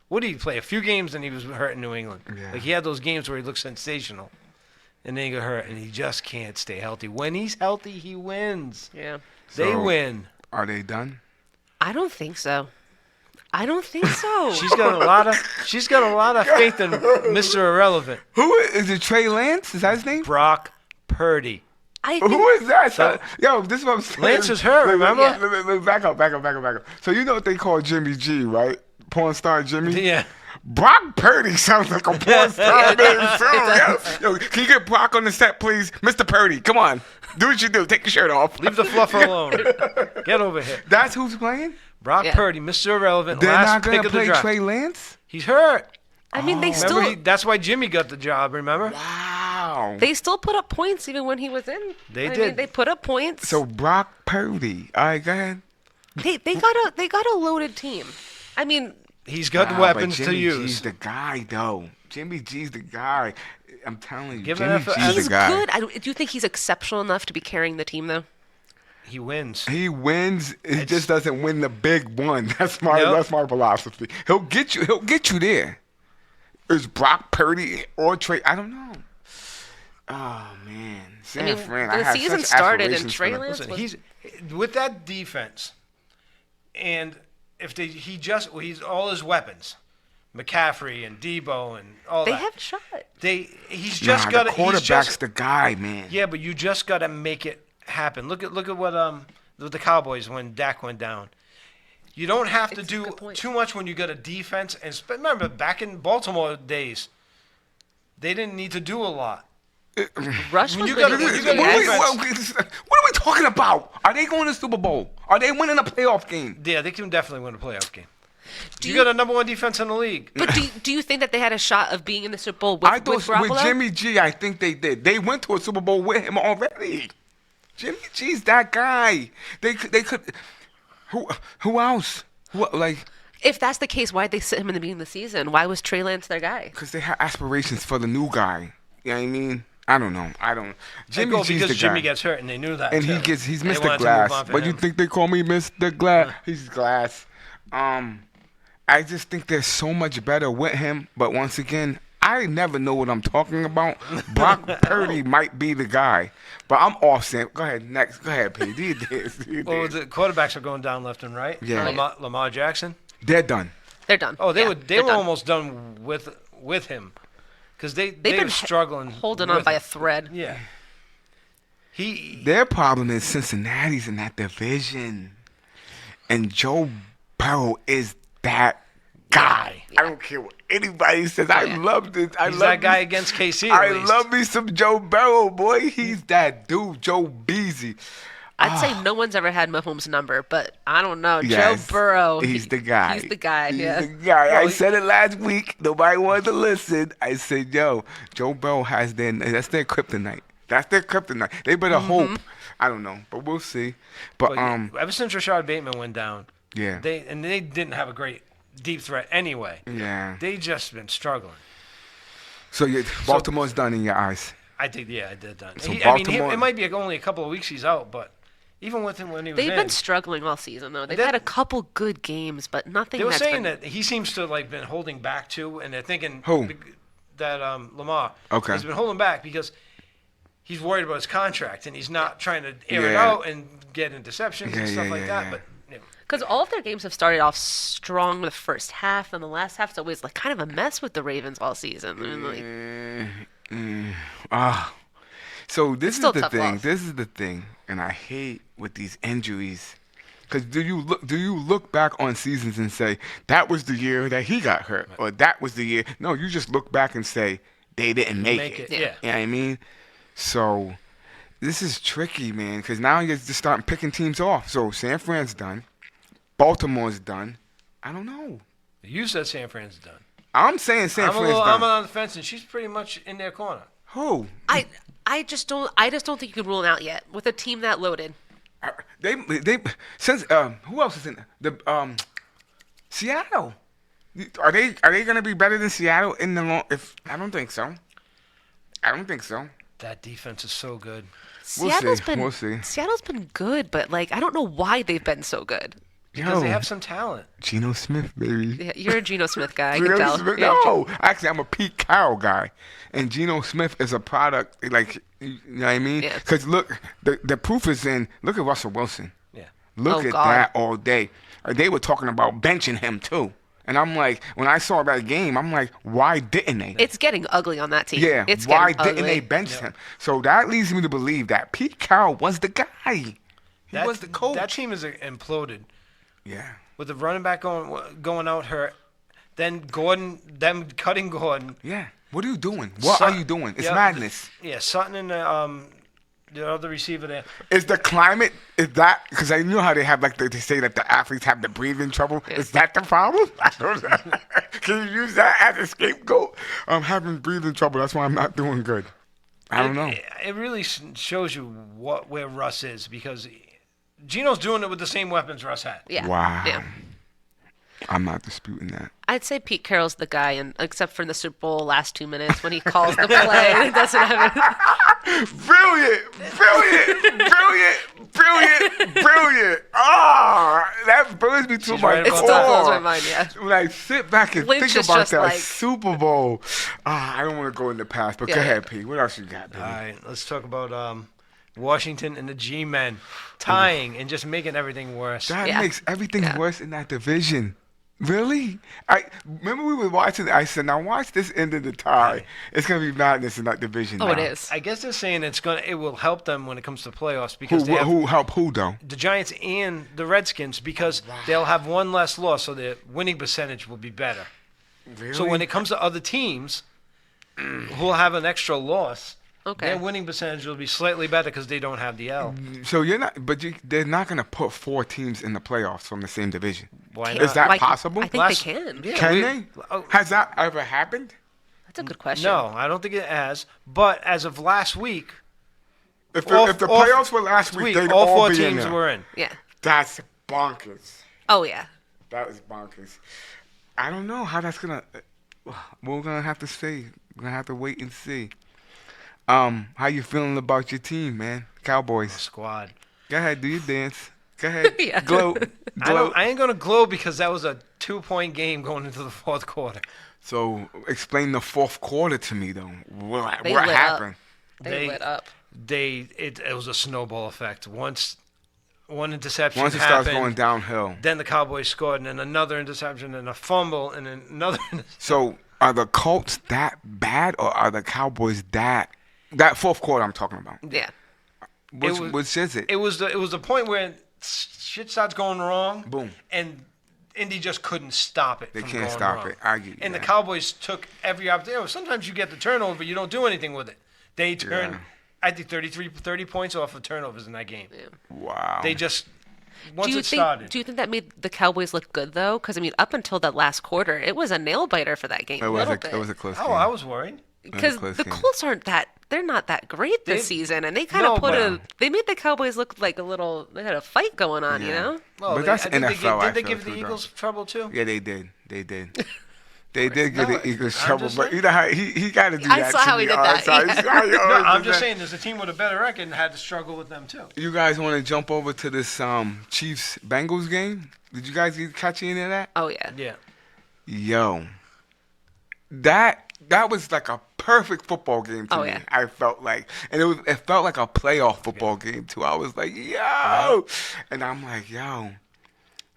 Speaker 2: What did he play? A few games and he was hurt in New England.
Speaker 1: Yeah.
Speaker 2: Like he had those games where he looked sensational. And then he got hurt, and he just can't stay healthy. When he's healthy, he wins.
Speaker 3: Yeah.
Speaker 2: They win.
Speaker 1: Are they done?
Speaker 3: I don't think so.
Speaker 2: She's got a lot of faith in Mr. Irrelevant.
Speaker 1: Who is it? Trey Lance? Is that his name?
Speaker 2: Brock Purdy.
Speaker 1: Who is that? Yo, this is what I'm saying.
Speaker 2: Lance is her, remember?
Speaker 1: Back up. So you know what they call Jimmy G, right? Porn star Jimmy?
Speaker 2: Yeah.
Speaker 1: Brock Purdy sounds like a porn star name too. Yo, can you get Brock on the set, please? Mr. Purdy, come on. Do what you do. Take your shirt off.
Speaker 2: Leave the fluffer alone. Get over here.
Speaker 1: That's who's playing?
Speaker 2: Brock Purdy, Mr. Irrelevant,
Speaker 1: They're
Speaker 2: last
Speaker 1: not
Speaker 2: pick
Speaker 1: going to
Speaker 2: of the
Speaker 1: play
Speaker 2: draft.
Speaker 1: Trey Lance?
Speaker 2: He's hurt.
Speaker 3: I mean, they
Speaker 2: That's why Jimmy got the job, remember?
Speaker 1: Wow.
Speaker 3: They still put up points even when he was in.
Speaker 2: They
Speaker 3: I
Speaker 2: did.
Speaker 3: mean, they put up points.
Speaker 1: So Brock Purdy. All right, go ahead.
Speaker 3: They got a loaded team. I mean,
Speaker 2: he's got the weapons
Speaker 1: but
Speaker 2: to use.
Speaker 1: Jimmy G's the guy, though. Jimmy G's the guy. I'm telling you,
Speaker 2: Give
Speaker 1: Jimmy
Speaker 2: him
Speaker 1: G's
Speaker 2: he's
Speaker 1: the guy.
Speaker 3: good. Do you think he's exceptional enough to be carrying the team though?
Speaker 2: He wins.
Speaker 1: He wins. He just doesn't win the big one. That's my philosophy. He'll get you there. Is Brock Purdy or Trey? I don't know. Oh man,
Speaker 3: the season started and Trey Lance
Speaker 2: he's with that defense, and if he's all his weapons, McCaffrey and Debo and all
Speaker 3: they
Speaker 2: that.
Speaker 3: They have a shot.
Speaker 2: He's just got
Speaker 1: the quarterback's the guy, man.
Speaker 2: Yeah, but you just got to make it happen. Look at what with the Cowboys when Dak went down. You don't have to do too much when you got a defense. And remember, back in Baltimore days, they didn't need to do a lot.
Speaker 3: Rush
Speaker 1: what are we talking about? Are they going to the Super Bowl? Are they winning a playoff game?
Speaker 2: Yeah, they can definitely win a playoff game. You got a number one defense in the league.
Speaker 3: But do you think that they had a shot of being in the Super Bowl with Garoppolo?
Speaker 1: With Jimmy G, I think they did. They went to a Super Bowl with him already. Jimmy G's that guy. They could. Who else?
Speaker 3: If that's the case, why'd they sit him in the beginning of the season? Why was Trey Lance their guy?
Speaker 1: Because they had aspirations for the new guy. You know what I mean? I don't know. Jimmy G's
Speaker 2: because
Speaker 1: the
Speaker 2: Jimmy
Speaker 1: guy.
Speaker 2: gets hurt and they knew that.
Speaker 1: And
Speaker 2: too.
Speaker 1: he's Mr. Glass. But you think they call me Mr. Glass? He's Glass. I just think they're so much better with him. But once again, I never know what I'm talking about. Brock Purdy might be the guy. But I'm off, Sam. Go ahead, next. Go ahead, P. Do this.
Speaker 2: Well, the quarterbacks are going down left and right.
Speaker 1: Yeah.
Speaker 2: Lamar Jackson.
Speaker 1: They're done.
Speaker 3: They're done.
Speaker 2: Oh, they were almost done with him. Because they've been struggling.
Speaker 3: Holding on by a thread.
Speaker 2: Yeah.
Speaker 1: Their problem is Cincinnati's in that division. And Joe Burrow is that guy. Yeah. I don't care what anybody says. I love this.
Speaker 2: He's that guy against KC.
Speaker 1: I love me some Joe Burrow, boy. He's that dude, Joe Beasy.
Speaker 3: I'd say no one's ever had Mahomes' number, but I don't know. Yes, Joe Burrow.
Speaker 1: He's the guy.
Speaker 3: He's the guy.
Speaker 1: He's
Speaker 3: yeah.
Speaker 1: the guy. Well, I said it last week. Nobody wanted to listen. I said, Joe Burrow has that's their kryptonite. That's their kryptonite. They better hope. I don't know, but we'll see. But
Speaker 2: ever since Rashad Bateman went down,
Speaker 1: yeah,
Speaker 2: they didn't have a great deep threat anyway.
Speaker 1: Yeah,
Speaker 2: they just been struggling.
Speaker 1: So Baltimore's done in your eyes.
Speaker 2: I think they're done.
Speaker 1: So
Speaker 2: it might be only a couple of weeks he's out, but. Even with him when he was
Speaker 3: They've been struggling all season, though. They've had a couple good games, but nothing.
Speaker 2: They were saying that he seems to been holding back too, and they're thinking that Lamar.
Speaker 1: Okay.
Speaker 2: He's been holding back because he's worried about his contract, and he's not trying to air it out and get interceptions and stuff like that. But
Speaker 3: because all of their games have started off strong the first half, and the last half's always kind of a mess with the Ravens all season.
Speaker 1: So this is the thing.
Speaker 3: Loss.
Speaker 1: This is the thing, and I hate with these injuries. Because do you look back on seasons and say that was the year that he got hurt, or that was the year? No, you just look back and say they didn't make it.
Speaker 2: Yeah.
Speaker 1: You know what I mean? So this is tricky, man. Because now you're just starting picking teams off. So San Fran's done, Baltimore's done. I don't know.
Speaker 2: You said San Fran's done.
Speaker 1: I'm saying San Fran's done.
Speaker 2: I'm on the fence, and she's pretty much in their corner.
Speaker 1: Who?
Speaker 3: I just don't think you can rule them out yet with a team that loaded.
Speaker 1: Who else is in the Seattle? Are they going to be better than Seattle in the long? I don't think so.
Speaker 2: That defense is so good.
Speaker 1: We'll see.
Speaker 3: Seattle's been good, but I don't know why they've been so good.
Speaker 2: Because they have some talent.
Speaker 1: Geno Smith, baby.
Speaker 3: Yeah, you're a Geno Smith guy. I can tell.
Speaker 1: No, actually, I'm a Pete Carroll guy, and Geno Smith is a product. You know what I mean? Because look, the proof is in. Look at Russell Wilson.
Speaker 2: Yeah.
Speaker 1: Look at that all day. They were talking about benching him too, and I'm like, when I saw that game, I'm like, why didn't they?
Speaker 3: It's getting ugly on that team.
Speaker 1: Yeah.
Speaker 3: It's
Speaker 1: why
Speaker 3: getting
Speaker 1: didn't
Speaker 3: ugly.
Speaker 1: they bench him? So that leads me to believe that Pete Carroll was the guy. He was the coach.
Speaker 2: That team is imploded.
Speaker 1: Yeah.
Speaker 2: With the running back going out hurt, then them cutting Gordon.
Speaker 1: Yeah. What are you doing? What are you doing? It's madness.
Speaker 2: Yeah, Sutton and the other receiver there.
Speaker 1: Is the climate, because I know how they have, they say that the athletes have the breathing trouble. Yeah. Is that the problem? I don't know. Can you use that as a scapegoat? I'm having breathing trouble. That's why I'm not doing good. I don't know.
Speaker 2: It really shows you where Russ is, because Geno's doing it with the same weapons Russ had.
Speaker 3: Yeah.
Speaker 1: Wow.
Speaker 3: Yeah.
Speaker 1: I'm not disputing that.
Speaker 3: I'd say Pete Carroll's the guy, and except for in the Super Bowl last 2 minutes when he calls the play, it doesn't have it.
Speaker 1: Brilliant. Ah, that burns me to
Speaker 2: She's
Speaker 1: my
Speaker 2: right
Speaker 3: It
Speaker 2: about
Speaker 1: core.
Speaker 3: still blows my mind, yeah.
Speaker 1: When I sit back and
Speaker 3: Lynch
Speaker 1: think
Speaker 3: is
Speaker 1: about
Speaker 3: just
Speaker 1: that
Speaker 3: like-
Speaker 1: Super Bowl, I don't want to go in the past, but
Speaker 3: Yeah,
Speaker 1: go
Speaker 3: yeah.
Speaker 1: ahead, P. What else you got, baby?
Speaker 2: All right, let's talk about Washington and the G-men tying and just making everything worse.
Speaker 1: That
Speaker 3: Yeah.
Speaker 1: makes everything
Speaker 3: Yeah.
Speaker 1: worse in that division. Really? I remember we were watching. I said, "Now watch this end of the tie. It's gonna be madness in that division."
Speaker 3: Oh,
Speaker 1: now.
Speaker 3: it is.
Speaker 2: I guess they're saying it will help them when it comes to playoffs because they have
Speaker 1: Who help who though?
Speaker 2: the Giants and the Redskins because they'll have one less loss, so the winning percentage will be better.
Speaker 1: Really?
Speaker 2: So when it comes to other teams who'll have an extra loss,
Speaker 3: Okay.
Speaker 2: their winning percentage will be slightly better because they don't have the L.
Speaker 1: So you're not, but they're not gonna put 4 teams in the playoffs from the same division.
Speaker 2: Why
Speaker 1: Is
Speaker 2: not?
Speaker 1: that
Speaker 3: Why-
Speaker 1: possible?
Speaker 3: I think
Speaker 2: Last-
Speaker 3: they can.
Speaker 2: Yeah,
Speaker 1: Can
Speaker 2: we-
Speaker 1: they?
Speaker 2: oh.
Speaker 1: Has that ever happened?
Speaker 3: That's a good question.
Speaker 2: No, I don't think it has. But as of last week,
Speaker 1: If
Speaker 2: all-
Speaker 1: the
Speaker 2: all-
Speaker 1: playoffs were last week, they'd
Speaker 2: all
Speaker 1: all
Speaker 2: four
Speaker 1: be in
Speaker 2: teams
Speaker 1: there.
Speaker 2: were in.
Speaker 3: Yeah.
Speaker 1: That's bonkers.
Speaker 3: Oh, yeah.
Speaker 1: That is bonkers. I don't know how that's gonna. We're gonna have to see. We're gonna have to wait and see. How you feeling about your team, man? Cowboys.
Speaker 2: Squad.
Speaker 1: Go ahead, do your dance. Go ahead.
Speaker 3: Yeah.
Speaker 1: Glow. Glow.
Speaker 2: I ain't gonna glow because that was a 2-point game going into the fourth quarter.
Speaker 1: So explain the fourth quarter to me, though. What
Speaker 3: They lit up.
Speaker 1: happened?
Speaker 3: They lit up.
Speaker 2: It was a snowball effect. Once one interception
Speaker 1: Once it
Speaker 2: happened,
Speaker 1: starts going downhill.
Speaker 2: then the Cowboys scored, and then another interception, and a fumble, and then another.
Speaker 1: So are the Colts that bad, or are the Cowboys that fourth quarter I'm talking about?
Speaker 3: Yeah.
Speaker 1: Which is it?
Speaker 2: It was the point where shit starts going wrong.
Speaker 1: Boom.
Speaker 2: And Indy just couldn't stop it.
Speaker 1: They
Speaker 2: from
Speaker 1: can't
Speaker 2: going
Speaker 1: stop
Speaker 2: wrong.
Speaker 1: it. I get you,
Speaker 2: And the
Speaker 1: yeah.
Speaker 2: Cowboys took every opportunity. Sometimes you get the turnover, but you don't do anything with it. They turned,
Speaker 1: Yeah.
Speaker 2: I think, 30 points off of turnovers in that game.
Speaker 1: Wow.
Speaker 2: They just once
Speaker 3: Do you
Speaker 2: it started.
Speaker 3: think that made the Cowboys look good though? Because I mean, up until that last quarter, it was a nail biter for that game.
Speaker 1: It was
Speaker 3: little
Speaker 1: a
Speaker 3: bit.
Speaker 1: close
Speaker 2: Oh,
Speaker 1: game.
Speaker 2: I was worried.
Speaker 3: Because
Speaker 1: close
Speaker 3: the
Speaker 1: game.
Speaker 3: Colts they're not that great this
Speaker 2: They-
Speaker 3: season, and they kind
Speaker 2: No,
Speaker 3: of
Speaker 2: but-
Speaker 3: they made the Cowboys look like they had a fight going on, you
Speaker 1: Yeah.
Speaker 3: know?
Speaker 2: Well,
Speaker 1: But that's
Speaker 2: I think
Speaker 1: NFL,
Speaker 2: Did they
Speaker 1: I
Speaker 2: give
Speaker 1: feel,
Speaker 2: the
Speaker 1: too,
Speaker 2: Eagles trouble too?
Speaker 1: Yeah, they did. They did. They did give
Speaker 2: No,
Speaker 1: the Eagles
Speaker 2: I'm
Speaker 1: trouble,
Speaker 2: just
Speaker 1: but
Speaker 2: saying.
Speaker 1: you know how he got to do
Speaker 3: I
Speaker 1: that.
Speaker 3: saw
Speaker 1: to
Speaker 3: how
Speaker 1: me
Speaker 3: he did
Speaker 1: all the
Speaker 3: that,
Speaker 1: time.
Speaker 3: yeah.
Speaker 1: You see how he
Speaker 2: No,
Speaker 1: always
Speaker 2: I'm
Speaker 1: does
Speaker 2: just
Speaker 1: that?
Speaker 2: saying, there's a team with a better record and had to struggle with them too.
Speaker 1: You guys want to jump over to this Chiefs Bengals game? Did you guys catch any of that?
Speaker 3: Oh yeah.
Speaker 2: Yeah.
Speaker 1: Yo, that was like a perfect football game to
Speaker 3: Oh,
Speaker 1: me.
Speaker 3: yeah.
Speaker 1: I felt like, and it felt like a playoff football game too. I was like, yo, and I'm like, yo.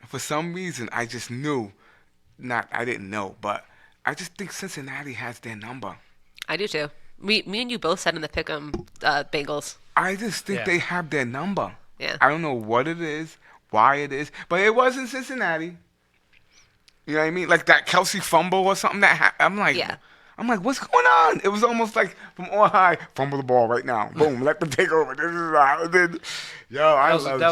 Speaker 1: For some reason, I just knew. I didn't know, but I just think Cincinnati has their number.
Speaker 3: I do too. Me and you both said in the pick'em Bengals.
Speaker 1: I just think
Speaker 2: Yeah.
Speaker 1: they have their number.
Speaker 3: Yeah.
Speaker 1: I don't know what it is, why it is, but it wasn't Cincinnati. You know what I mean? Like that Kelsey fumble or something I'm like,
Speaker 3: Yeah.
Speaker 1: what's going on? It was almost like from on high, fumble the ball right now. Boom, let them take over. This is how. Then, yo,
Speaker 2: That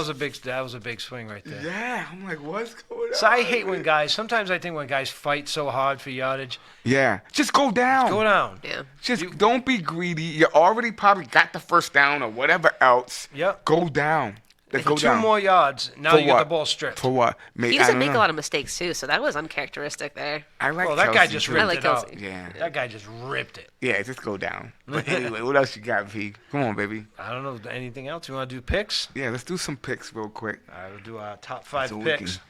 Speaker 2: was a big swing right there.
Speaker 1: Yeah, I'm like, what's going on?
Speaker 2: So I hate when guys. Sometimes I think when guys fight so hard for yardage,
Speaker 1: Yeah, just go down.
Speaker 2: go down.
Speaker 3: Yeah.
Speaker 1: Just don't be greedy. You already probably got the first down or whatever else.
Speaker 2: Yep.
Speaker 1: Go down. Let's go
Speaker 2: Two
Speaker 1: down.
Speaker 2: more yards. Now
Speaker 1: For
Speaker 2: you get
Speaker 1: what?
Speaker 2: the ball stripped.
Speaker 1: For what?
Speaker 3: He doesn't make a lot of mistakes too, so that was uncharacteristic there.
Speaker 1: I like
Speaker 2: Well, that guy
Speaker 1: Kelsey,
Speaker 2: just
Speaker 1: too.
Speaker 2: ripped
Speaker 3: I like
Speaker 2: it out.
Speaker 3: Kelsey.
Speaker 1: Yeah.
Speaker 2: That guy just ripped it.
Speaker 1: Yeah, just go down. But anyway, what else you got, V? Come on, baby.
Speaker 2: I don't know anything else. You want to do picks?
Speaker 1: Yeah, let's do some picks real quick.
Speaker 2: I will do our top 5
Speaker 1: So we
Speaker 2: picks.
Speaker 1: can-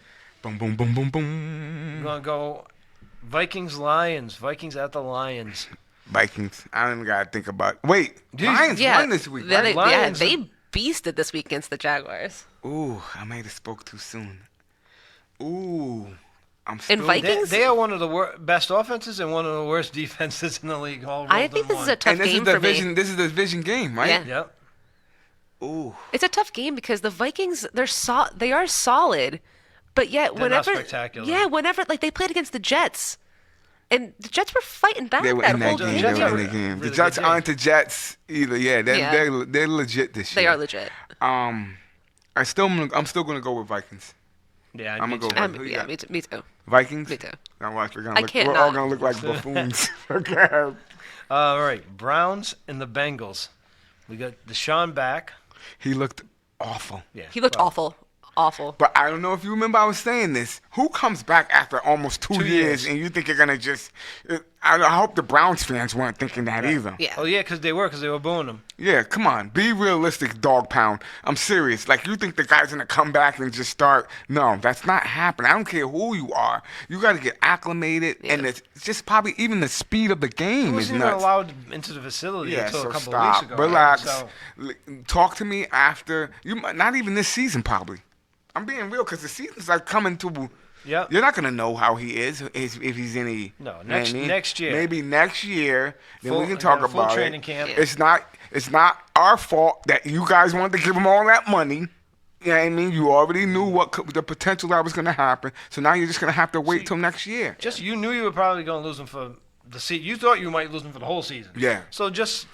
Speaker 1: Boom, boom, boom, boom, boom.
Speaker 2: We're gonna go Vikings Lions. Vikings at the Lions.
Speaker 1: Vikings. I don't even gotta think about it. Wait,
Speaker 2: Dude,
Speaker 1: Lions
Speaker 3: Yeah.
Speaker 1: won this week,
Speaker 3: Yeah,
Speaker 1: right?
Speaker 3: they,
Speaker 2: Lions-
Speaker 3: they beasted this week against the Jaguars.
Speaker 1: Ooh, I might have spoke too soon. Ooh, I'm still.
Speaker 3: Vikings-
Speaker 2: They are one of the best offenses and one of the worst defenses in the league. All
Speaker 3: I
Speaker 2: rolled
Speaker 3: think
Speaker 2: in
Speaker 3: this
Speaker 2: one.
Speaker 3: is a tough
Speaker 1: And this
Speaker 3: game
Speaker 1: is the
Speaker 3: for
Speaker 1: division.
Speaker 3: me.
Speaker 1: This is the division game, right?
Speaker 3: Yeah.
Speaker 2: Yep.
Speaker 1: Ooh.
Speaker 3: It's a tough game because the Vikings they are solid, but yet
Speaker 2: They're not
Speaker 3: whenever
Speaker 2: spectacular.
Speaker 3: whenever like they played against the Jets, and the Jets were fighting back
Speaker 1: They were
Speaker 3: that
Speaker 1: in
Speaker 3: whole
Speaker 1: that game.
Speaker 3: game.
Speaker 1: They
Speaker 2: Jets
Speaker 1: were
Speaker 2: are
Speaker 1: in the game. The
Speaker 2: really
Speaker 1: Jets
Speaker 2: good team.
Speaker 1: aren't the Jets either. Yeah,
Speaker 3: Yeah.
Speaker 1: they're legit this
Speaker 3: They
Speaker 1: year.
Speaker 3: are legit.
Speaker 1: I'm still gonna go with Vikings.
Speaker 2: Yeah,
Speaker 1: I'ma
Speaker 2: me
Speaker 1: go
Speaker 2: too.
Speaker 1: with- Who you
Speaker 3: Yeah,
Speaker 1: got?
Speaker 3: me too.
Speaker 1: Vikings.
Speaker 3: Me too.
Speaker 1: Now watch, we're
Speaker 3: I can't
Speaker 1: all
Speaker 3: not.
Speaker 1: gonna look like buffoons. Okay.
Speaker 2: All right, Browns and the Bengals. We got Deshaun back.
Speaker 1: He looked awful.
Speaker 2: Yeah,
Speaker 3: He looked
Speaker 2: well,
Speaker 3: awful. awful.
Speaker 1: But I don't know if you remember I was saying this. Who comes back after almost 2 years and you think you're gonna just? I hope the Browns fans weren't thinking that either.
Speaker 3: Yeah.
Speaker 2: Oh yeah, because they were booing him.
Speaker 1: Yeah, come on, be realistic, dog pound. I'm serious. Like you think the guy's gonna come back and just start? No, that's not happening. I don't care who you are. You got to get acclimated, and it's just probably even the speed of the game
Speaker 2: He
Speaker 1: is
Speaker 2: wasn't even
Speaker 1: nuts.
Speaker 2: allowed into the facility until a couple of weeks ago.
Speaker 1: Relax.
Speaker 2: So.
Speaker 1: Talk to me after you. Not even this season, probably. I'm being real because the season's like coming to.
Speaker 2: Yeah.
Speaker 1: You're not gonna know how he is if he's any.
Speaker 2: No, next year.
Speaker 1: Maybe next year. Then
Speaker 2: Full,
Speaker 1: we can talk
Speaker 2: full
Speaker 1: about
Speaker 2: training
Speaker 1: it.
Speaker 2: camp.
Speaker 1: It's not our fault that you guys wanted to give him all that money. You know what I mean? You already knew the potential that was gonna happen. So now you're just gonna have to wait till next year.
Speaker 2: Just you knew you were probably gonna lose him for the season. You thought you might lose him for the whole season.
Speaker 1: Yeah.
Speaker 2: So just.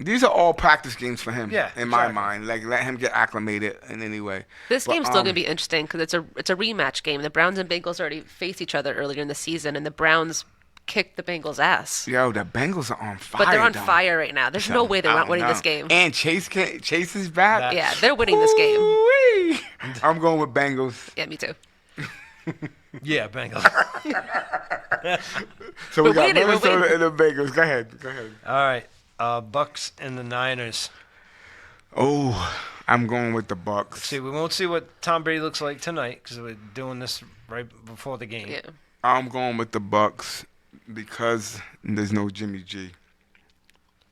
Speaker 1: These are all practice games for him.
Speaker 2: Yeah,
Speaker 1: in my mind, like let him get acclimated in any way.
Speaker 3: This game's still gonna be interesting because it's a rematch game. The Browns and Bengals already faced each other earlier in the season, and the Browns kicked the Bengals' ass.
Speaker 1: Yo, the Bengals are on fire.
Speaker 3: But they're on
Speaker 1: though.
Speaker 3: fire right now. There's no way they're not winning this game.
Speaker 1: And Chase is back.
Speaker 3: Yeah, they're winning this game.
Speaker 1: Ooh-wee. I'm going with Bengals.
Speaker 3: Yeah, me too.
Speaker 2: Yeah, Bengals.
Speaker 1: So we
Speaker 3: We're
Speaker 1: got
Speaker 3: winning, we're
Speaker 1: Minnesota
Speaker 3: winning.
Speaker 1: and the Bengals. Go ahead.
Speaker 2: All right. Bucks and the Niners.
Speaker 1: Oh, I'm going with the Bucks.
Speaker 2: See, we won't see what Tom Brady looks like tonight because we're doing this right before the game.
Speaker 3: Yeah.
Speaker 1: I'm going with the Bucks because there's no Jimmy G.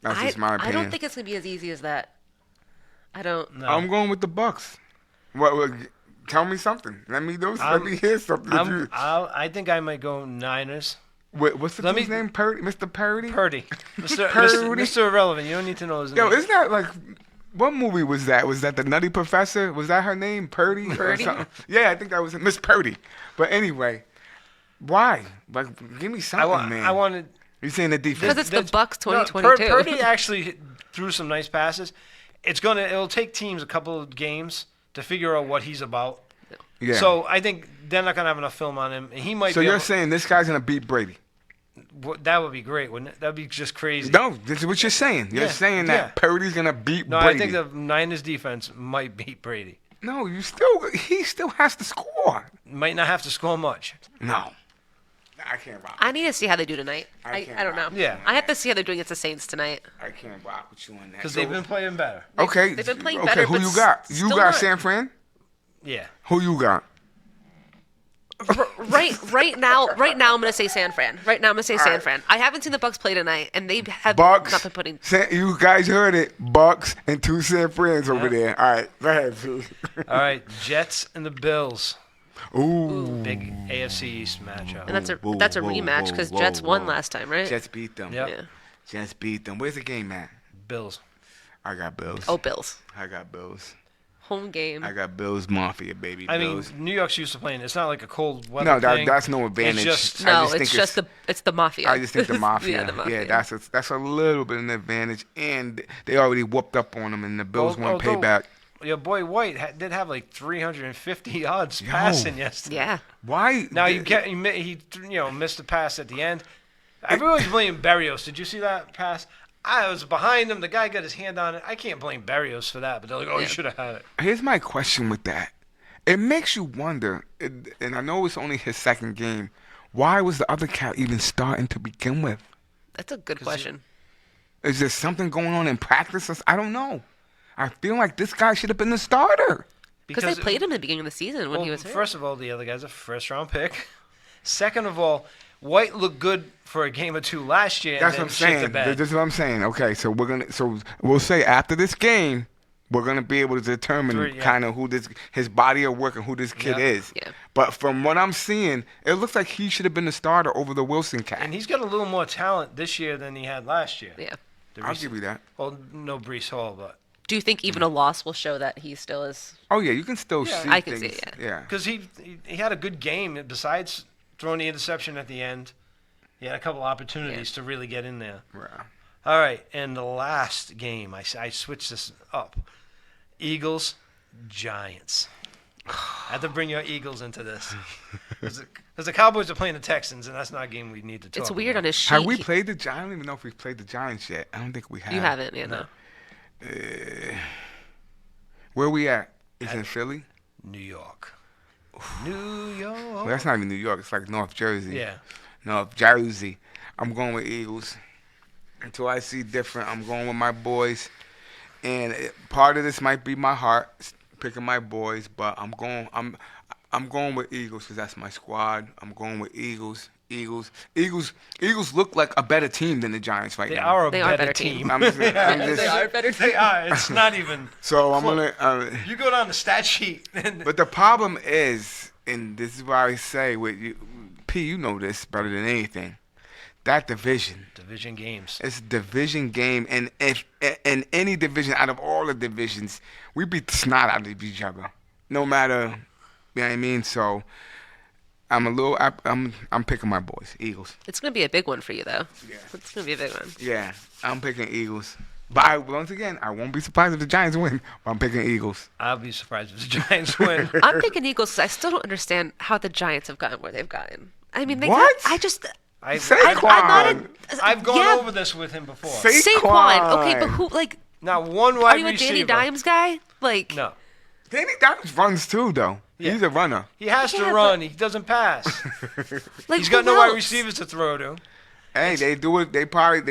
Speaker 1: That's just my opinion.
Speaker 3: I don't think it's gonna be as easy as that. I don't.
Speaker 2: No.
Speaker 1: I'm going with the Bucks. What? Tell me something. Let me know. Let me hear something.
Speaker 2: I think I might go Niners.
Speaker 1: What's the dude's name? Purdy? Mr. Purdy?
Speaker 2: Purdy. Mr.
Speaker 1: Purdy?
Speaker 2: Mr. Irrelevant. You don't need to know his
Speaker 1: Yo,
Speaker 2: name.
Speaker 1: isn't that like, what movie was that? Was that the Nutty Professor? Was that her name? Purdy?
Speaker 3: Purdy?
Speaker 1: Or something? Yeah, I think that was Miss Purdy. But anyway, why? Like, give me something, man.
Speaker 2: I wanted.
Speaker 1: You saying the defense?
Speaker 3: Because it's the Bucks
Speaker 2: No,
Speaker 3: 2022.
Speaker 2: Purdy actually threw some nice passes. It'll take teams a couple of games to figure out what he's about.
Speaker 1: Yeah.
Speaker 2: So I think they're not gonna have enough film on him. He might.
Speaker 1: So
Speaker 2: be
Speaker 1: you're
Speaker 2: able,
Speaker 1: saying this guy's gonna beat Brady?
Speaker 2: that would be great, wouldn't it? That'd be just crazy.
Speaker 1: No, this is what you're saying. You're saying that Purdy's gonna beat
Speaker 2: No,
Speaker 1: Brady.
Speaker 2: I think the Niners defense might beat Brady.
Speaker 1: No, he still has to score.
Speaker 2: Might not have to score much.
Speaker 1: No, I can't rock.
Speaker 3: I need to see how they do tonight. I don't know.
Speaker 2: Yeah.
Speaker 3: I have to see how they're doing against the Saints tonight.
Speaker 1: I can't rock with you on that.
Speaker 2: Because they've been playing better.
Speaker 1: Okay.
Speaker 3: They've been playing
Speaker 1: okay,
Speaker 3: better,
Speaker 1: who
Speaker 3: but
Speaker 1: you got? You
Speaker 3: still
Speaker 1: got
Speaker 3: not-
Speaker 1: San Fran?
Speaker 2: Yeah.
Speaker 1: Who you got?
Speaker 3: Right now, I'm gonna say San Fran. Right now, I'm gonna say San Fran. I haven't seen the Bucks play tonight, and they have
Speaker 1: Bucks.
Speaker 3: not been putting.
Speaker 1: You guys heard it. Bucks and two San Frans over there. All right, go ahead.
Speaker 2: All right, Jets and the Bills.
Speaker 1: Ooh.
Speaker 2: Big AFC East matchup.
Speaker 3: And that's a
Speaker 1: Whoa,
Speaker 3: rematch because
Speaker 1: whoa,
Speaker 3: Jets won
Speaker 1: whoa.
Speaker 3: last time, right?
Speaker 1: Jets beat them.
Speaker 2: Yep.
Speaker 3: Yeah.
Speaker 1: Jets beat them. Where's the game at?
Speaker 2: Bills.
Speaker 1: I got Bills.
Speaker 3: Oh, Bills.
Speaker 1: I got Bills.
Speaker 3: Home game.
Speaker 1: I got Bills Mafia, baby.
Speaker 2: I mean,
Speaker 1: Bills.
Speaker 2: New York's used to playing. It's not like a cold weather
Speaker 1: No,
Speaker 2: thing.
Speaker 1: that's no advantage.
Speaker 2: It's just,
Speaker 1: I
Speaker 3: No,
Speaker 1: just
Speaker 3: it's
Speaker 1: think
Speaker 3: just it's the mafia.
Speaker 1: I just think the Mafia.
Speaker 3: Yeah, the mafia.
Speaker 1: That's a little bit of an advantage, and they already whooped up on them, and the Bills want
Speaker 2: although-
Speaker 1: payback.
Speaker 2: Your boy White did have like 350 yards passing yesterday.
Speaker 3: Yeah.
Speaker 1: Why?
Speaker 2: Now he missed a pass at the end. Everyone's blaming Berrios. Did you see that pass? I was behind him. The guy got his hand on it. I can't blame Berrios for that, but they're like, "Oh, you should have had it."
Speaker 1: Here's my question with that. It makes you wonder, and I know it's only his second game. Why was the other cat even starting to begin with?
Speaker 3: That's a good question.
Speaker 1: Is there something going on in practice? I don't know. I feel like this guy should have been the starter.
Speaker 3: Because they played him at the beginning of the season when he was hurt.
Speaker 2: First of all, the other guy's a first-round pick. Second of all, White looked good for a game or two last year.
Speaker 1: That's
Speaker 2: and
Speaker 1: what I'm
Speaker 2: then shit the
Speaker 1: saying.
Speaker 2: bed.
Speaker 1: This is what I'm saying. Okay, so we'll say after this game, we're gonna be able to determine kind of who his body of work and who this kid is.
Speaker 3: Yeah.
Speaker 1: But from what I'm seeing, it looks like he should have been the starter over the Wilson cat.
Speaker 2: And he's got a little more talent this year than he had last year.
Speaker 3: Yeah.
Speaker 1: I'll give you that.
Speaker 2: Well, no Brees Hall, but
Speaker 3: Do you think even a loss will show that he still is?
Speaker 1: Oh yeah, you can still see
Speaker 3: I can
Speaker 1: things.
Speaker 3: see it,
Speaker 1: Yeah.
Speaker 2: because he had a good game besides throwing the interception at the end. He had a couple opportunities to really get in there.
Speaker 1: Right.
Speaker 2: All right, and the last game, I switched this up. Eagles, Giants. I have to bring your Eagles into this. Because the Cowboys are playing the Texans, and that's not a game we need to talk
Speaker 3: It's weird
Speaker 2: about.
Speaker 3: on his sheet.
Speaker 1: Have we played the Giants? I don't even know if we've played the Giants yet. I don't think we have.
Speaker 3: You haven't, yeah, no.
Speaker 1: Where we at? Is it in Philly?
Speaker 2: New York. New York.
Speaker 1: Well, that's not even New York. It's like North Jersey.
Speaker 2: Yeah.
Speaker 1: North Jersey. I'm going with Eagles. Until I see different, I'm going with my boys. And part of this might be my heart picking my boys, but I'm going with Eagles because that's my squad. I'm going with Eagles. Eagles look like a better team than the Giants right now.
Speaker 2: They are a better team.
Speaker 1: I'm just,
Speaker 3: They are a better team.
Speaker 2: They are. It's not even.
Speaker 1: So I'm
Speaker 2: close.
Speaker 1: gonna.
Speaker 2: You go down the stat sheet.
Speaker 1: But the problem is, and this is why I say, with you, P, you know this better than anything. That division.
Speaker 2: Division games.
Speaker 1: It's a division game, and if in any division out of all the divisions, we beat the snot out of each other. No matter, you know what I mean. So I'm picking my boys, Eagles.
Speaker 3: It's gonna be a big one for you, though.
Speaker 1: Yeah.
Speaker 3: It's gonna be a big one.
Speaker 1: Yeah, I'm picking Eagles. But once again, I won't be surprised if the Giants win. But I'm picking Eagles.
Speaker 2: I'll be surprised if the Giants win.
Speaker 3: I'm picking Eagles because I still don't understand how the Giants have gotten where they've gotten. I mean, they
Speaker 1: What?
Speaker 3: got. I just.
Speaker 1: Saquon.
Speaker 2: I've gone over this with him before.
Speaker 3: Saquon. Okay, but who? Like,
Speaker 2: Not one
Speaker 3: are
Speaker 2: wide
Speaker 3: you a
Speaker 2: receiver.
Speaker 3: Danny Dimes guy? Like,
Speaker 2: No.
Speaker 1: Danny Dimes runs too, though.
Speaker 2: Yeah.
Speaker 1: He's a runner.
Speaker 2: He has to
Speaker 3: Yeah,
Speaker 2: run. He doesn't pass.
Speaker 3: like
Speaker 2: He's got
Speaker 3: who
Speaker 2: no wide
Speaker 3: else?
Speaker 2: receivers to throw to.
Speaker 1: Hey, they do it. They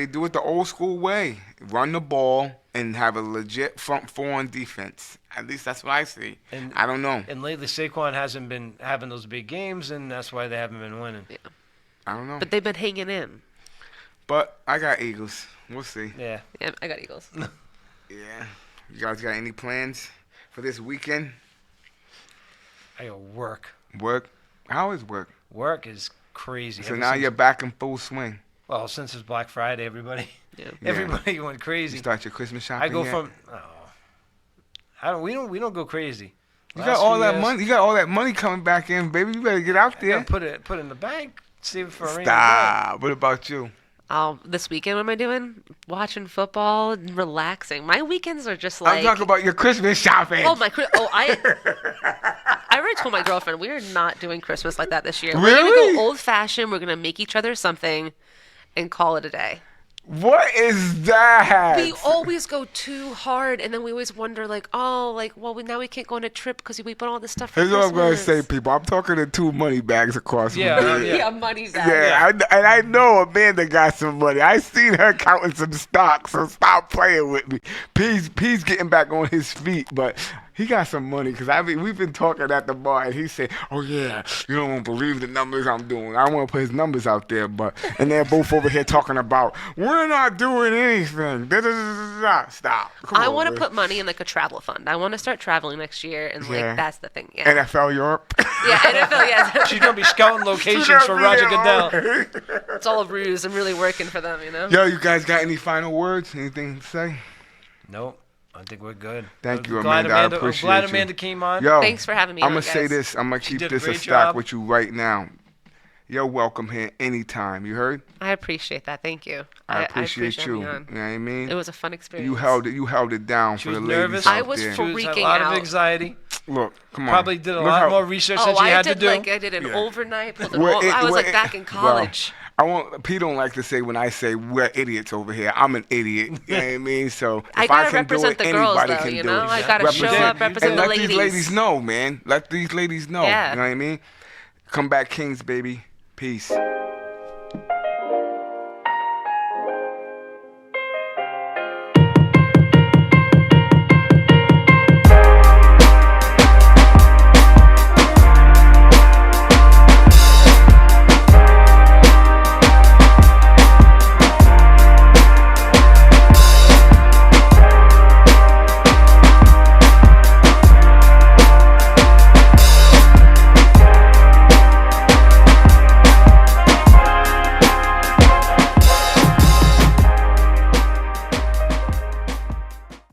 Speaker 1: do it the old school way: run the ball and have a legit front four on defense. At least that's what I see.
Speaker 2: And-
Speaker 1: I don't know.
Speaker 2: And lately, Saquon hasn't been having those big games, and that's why they haven't been winning.
Speaker 3: Yeah.
Speaker 1: I don't know.
Speaker 3: But they've been hanging in.
Speaker 1: But I got Eagles. We'll see.
Speaker 2: Yeah.
Speaker 3: Yeah, I got Eagles.
Speaker 1: Yeah. You guys got any plans for this weekend?
Speaker 2: I got work.
Speaker 1: Work? How is work?
Speaker 2: Work is crazy.
Speaker 1: So
Speaker 2: Ever
Speaker 1: now
Speaker 2: since-
Speaker 1: you're back in full swing.
Speaker 2: Well, since it's Black Friday, everybody
Speaker 3: Yeah.
Speaker 1: Yeah.
Speaker 2: went
Speaker 1: You
Speaker 2: crazy.
Speaker 1: start your Christmas shopping
Speaker 2: I go
Speaker 1: yet?
Speaker 2: from we don't go crazy.
Speaker 1: You
Speaker 2: Last
Speaker 1: got all
Speaker 2: few
Speaker 1: that
Speaker 2: years,
Speaker 1: money. You got all that money coming back in, baby. You better get out
Speaker 2: I
Speaker 1: there.
Speaker 2: gotta put it in the bank, save it for a rainy day.
Speaker 1: Stop. What about you?
Speaker 3: This weekend, what am I doing? Watching football and relaxing. My weekends are just like.
Speaker 1: I'm talking about your Christmas shopping.
Speaker 3: I already told my girlfriend we are not doing Christmas like that this year. We're
Speaker 1: Really?
Speaker 3: gonna go old fashioned. We're gonna make each other something, and call it a day.
Speaker 1: What is that?
Speaker 3: We always go too hard, and then we always wonder, like, now we can't go on a trip because we bought all this stuff for
Speaker 1: Here's what I'm gonna
Speaker 3: Christmas.
Speaker 1: say, people. I'm talking to two money bags across from
Speaker 2: Yeah,
Speaker 1: me.
Speaker 2: yeah.
Speaker 3: Yeah, money's out.
Speaker 1: Yeah, and I know Amanda got some money. I seen her counting some stocks, so stop playing with me. P's getting back on his feet, but he got some money because we've been talking at the bar, and he said, "Oh yeah, you don't believe the numbers I'm doing. I don't want to put his numbers out there, and they're both over here talking about we're not doing anything. Stop. Come
Speaker 3: I
Speaker 1: on,
Speaker 3: want to
Speaker 1: man.
Speaker 3: put money in like a travel fund. I want to start traveling next year, and
Speaker 1: Yeah.
Speaker 3: like that's the thing. Yeah,
Speaker 1: NFL Europe.
Speaker 3: yeah, NFL. Yeah,
Speaker 2: She's gonna be scouting locations for Roger Goodell.
Speaker 3: it's all a ruse. I'm really working for them, you know.
Speaker 1: Yo, you guys got any final words? Anything to say?
Speaker 2: Nope. I think we're good.
Speaker 1: Thank you,
Speaker 2: I'm glad
Speaker 1: Amanda. I appreciate
Speaker 2: glad
Speaker 1: you.
Speaker 2: Amanda came on.
Speaker 1: Yo,
Speaker 3: Thanks for having me
Speaker 1: I'm
Speaker 3: on,
Speaker 1: gonna say
Speaker 3: guys.
Speaker 1: this. I'm gonna keep
Speaker 2: did a
Speaker 1: this a
Speaker 2: great
Speaker 1: stack
Speaker 2: job.
Speaker 1: with you right now. You're welcome here anytime. You heard?
Speaker 3: I appreciate that. Thank you.
Speaker 1: I appreciate you.
Speaker 3: having
Speaker 1: You
Speaker 3: me
Speaker 1: know
Speaker 3: on.
Speaker 1: what I mean?
Speaker 3: It was a fun experience.
Speaker 1: You held it down
Speaker 2: She
Speaker 1: for
Speaker 2: was
Speaker 1: the ladies
Speaker 2: nervous.
Speaker 1: out
Speaker 3: I was
Speaker 1: there.
Speaker 2: She was a
Speaker 3: freaking
Speaker 2: lot
Speaker 3: out.
Speaker 2: of anxiety.
Speaker 1: Look, come on.
Speaker 2: Probably did a
Speaker 1: Look
Speaker 2: lot
Speaker 1: how-
Speaker 2: more research
Speaker 3: Oh,
Speaker 2: than she
Speaker 3: I
Speaker 2: had
Speaker 3: did
Speaker 2: to do.
Speaker 3: like I did an
Speaker 1: Yeah.
Speaker 3: overnight. Pulled it
Speaker 1: We're
Speaker 3: all-
Speaker 1: it-
Speaker 3: I was
Speaker 1: we're
Speaker 3: like
Speaker 1: it-
Speaker 3: back in
Speaker 1: well,
Speaker 3: college.
Speaker 1: P don't like to say when I say we're idiots over here. I'm an idiot. You know what I mean? So if
Speaker 3: I gotta
Speaker 1: can do
Speaker 3: represent
Speaker 1: it,
Speaker 3: the girls,
Speaker 1: anybody
Speaker 3: though,
Speaker 1: can
Speaker 3: you
Speaker 1: do
Speaker 3: know?
Speaker 1: it.
Speaker 3: I gotta show up, represent
Speaker 1: and
Speaker 3: the
Speaker 1: let
Speaker 3: ladies.
Speaker 1: these ladies know, man. Let these ladies know.
Speaker 3: Yeah.
Speaker 1: You know what I mean? Come back, Kings, baby. Peace.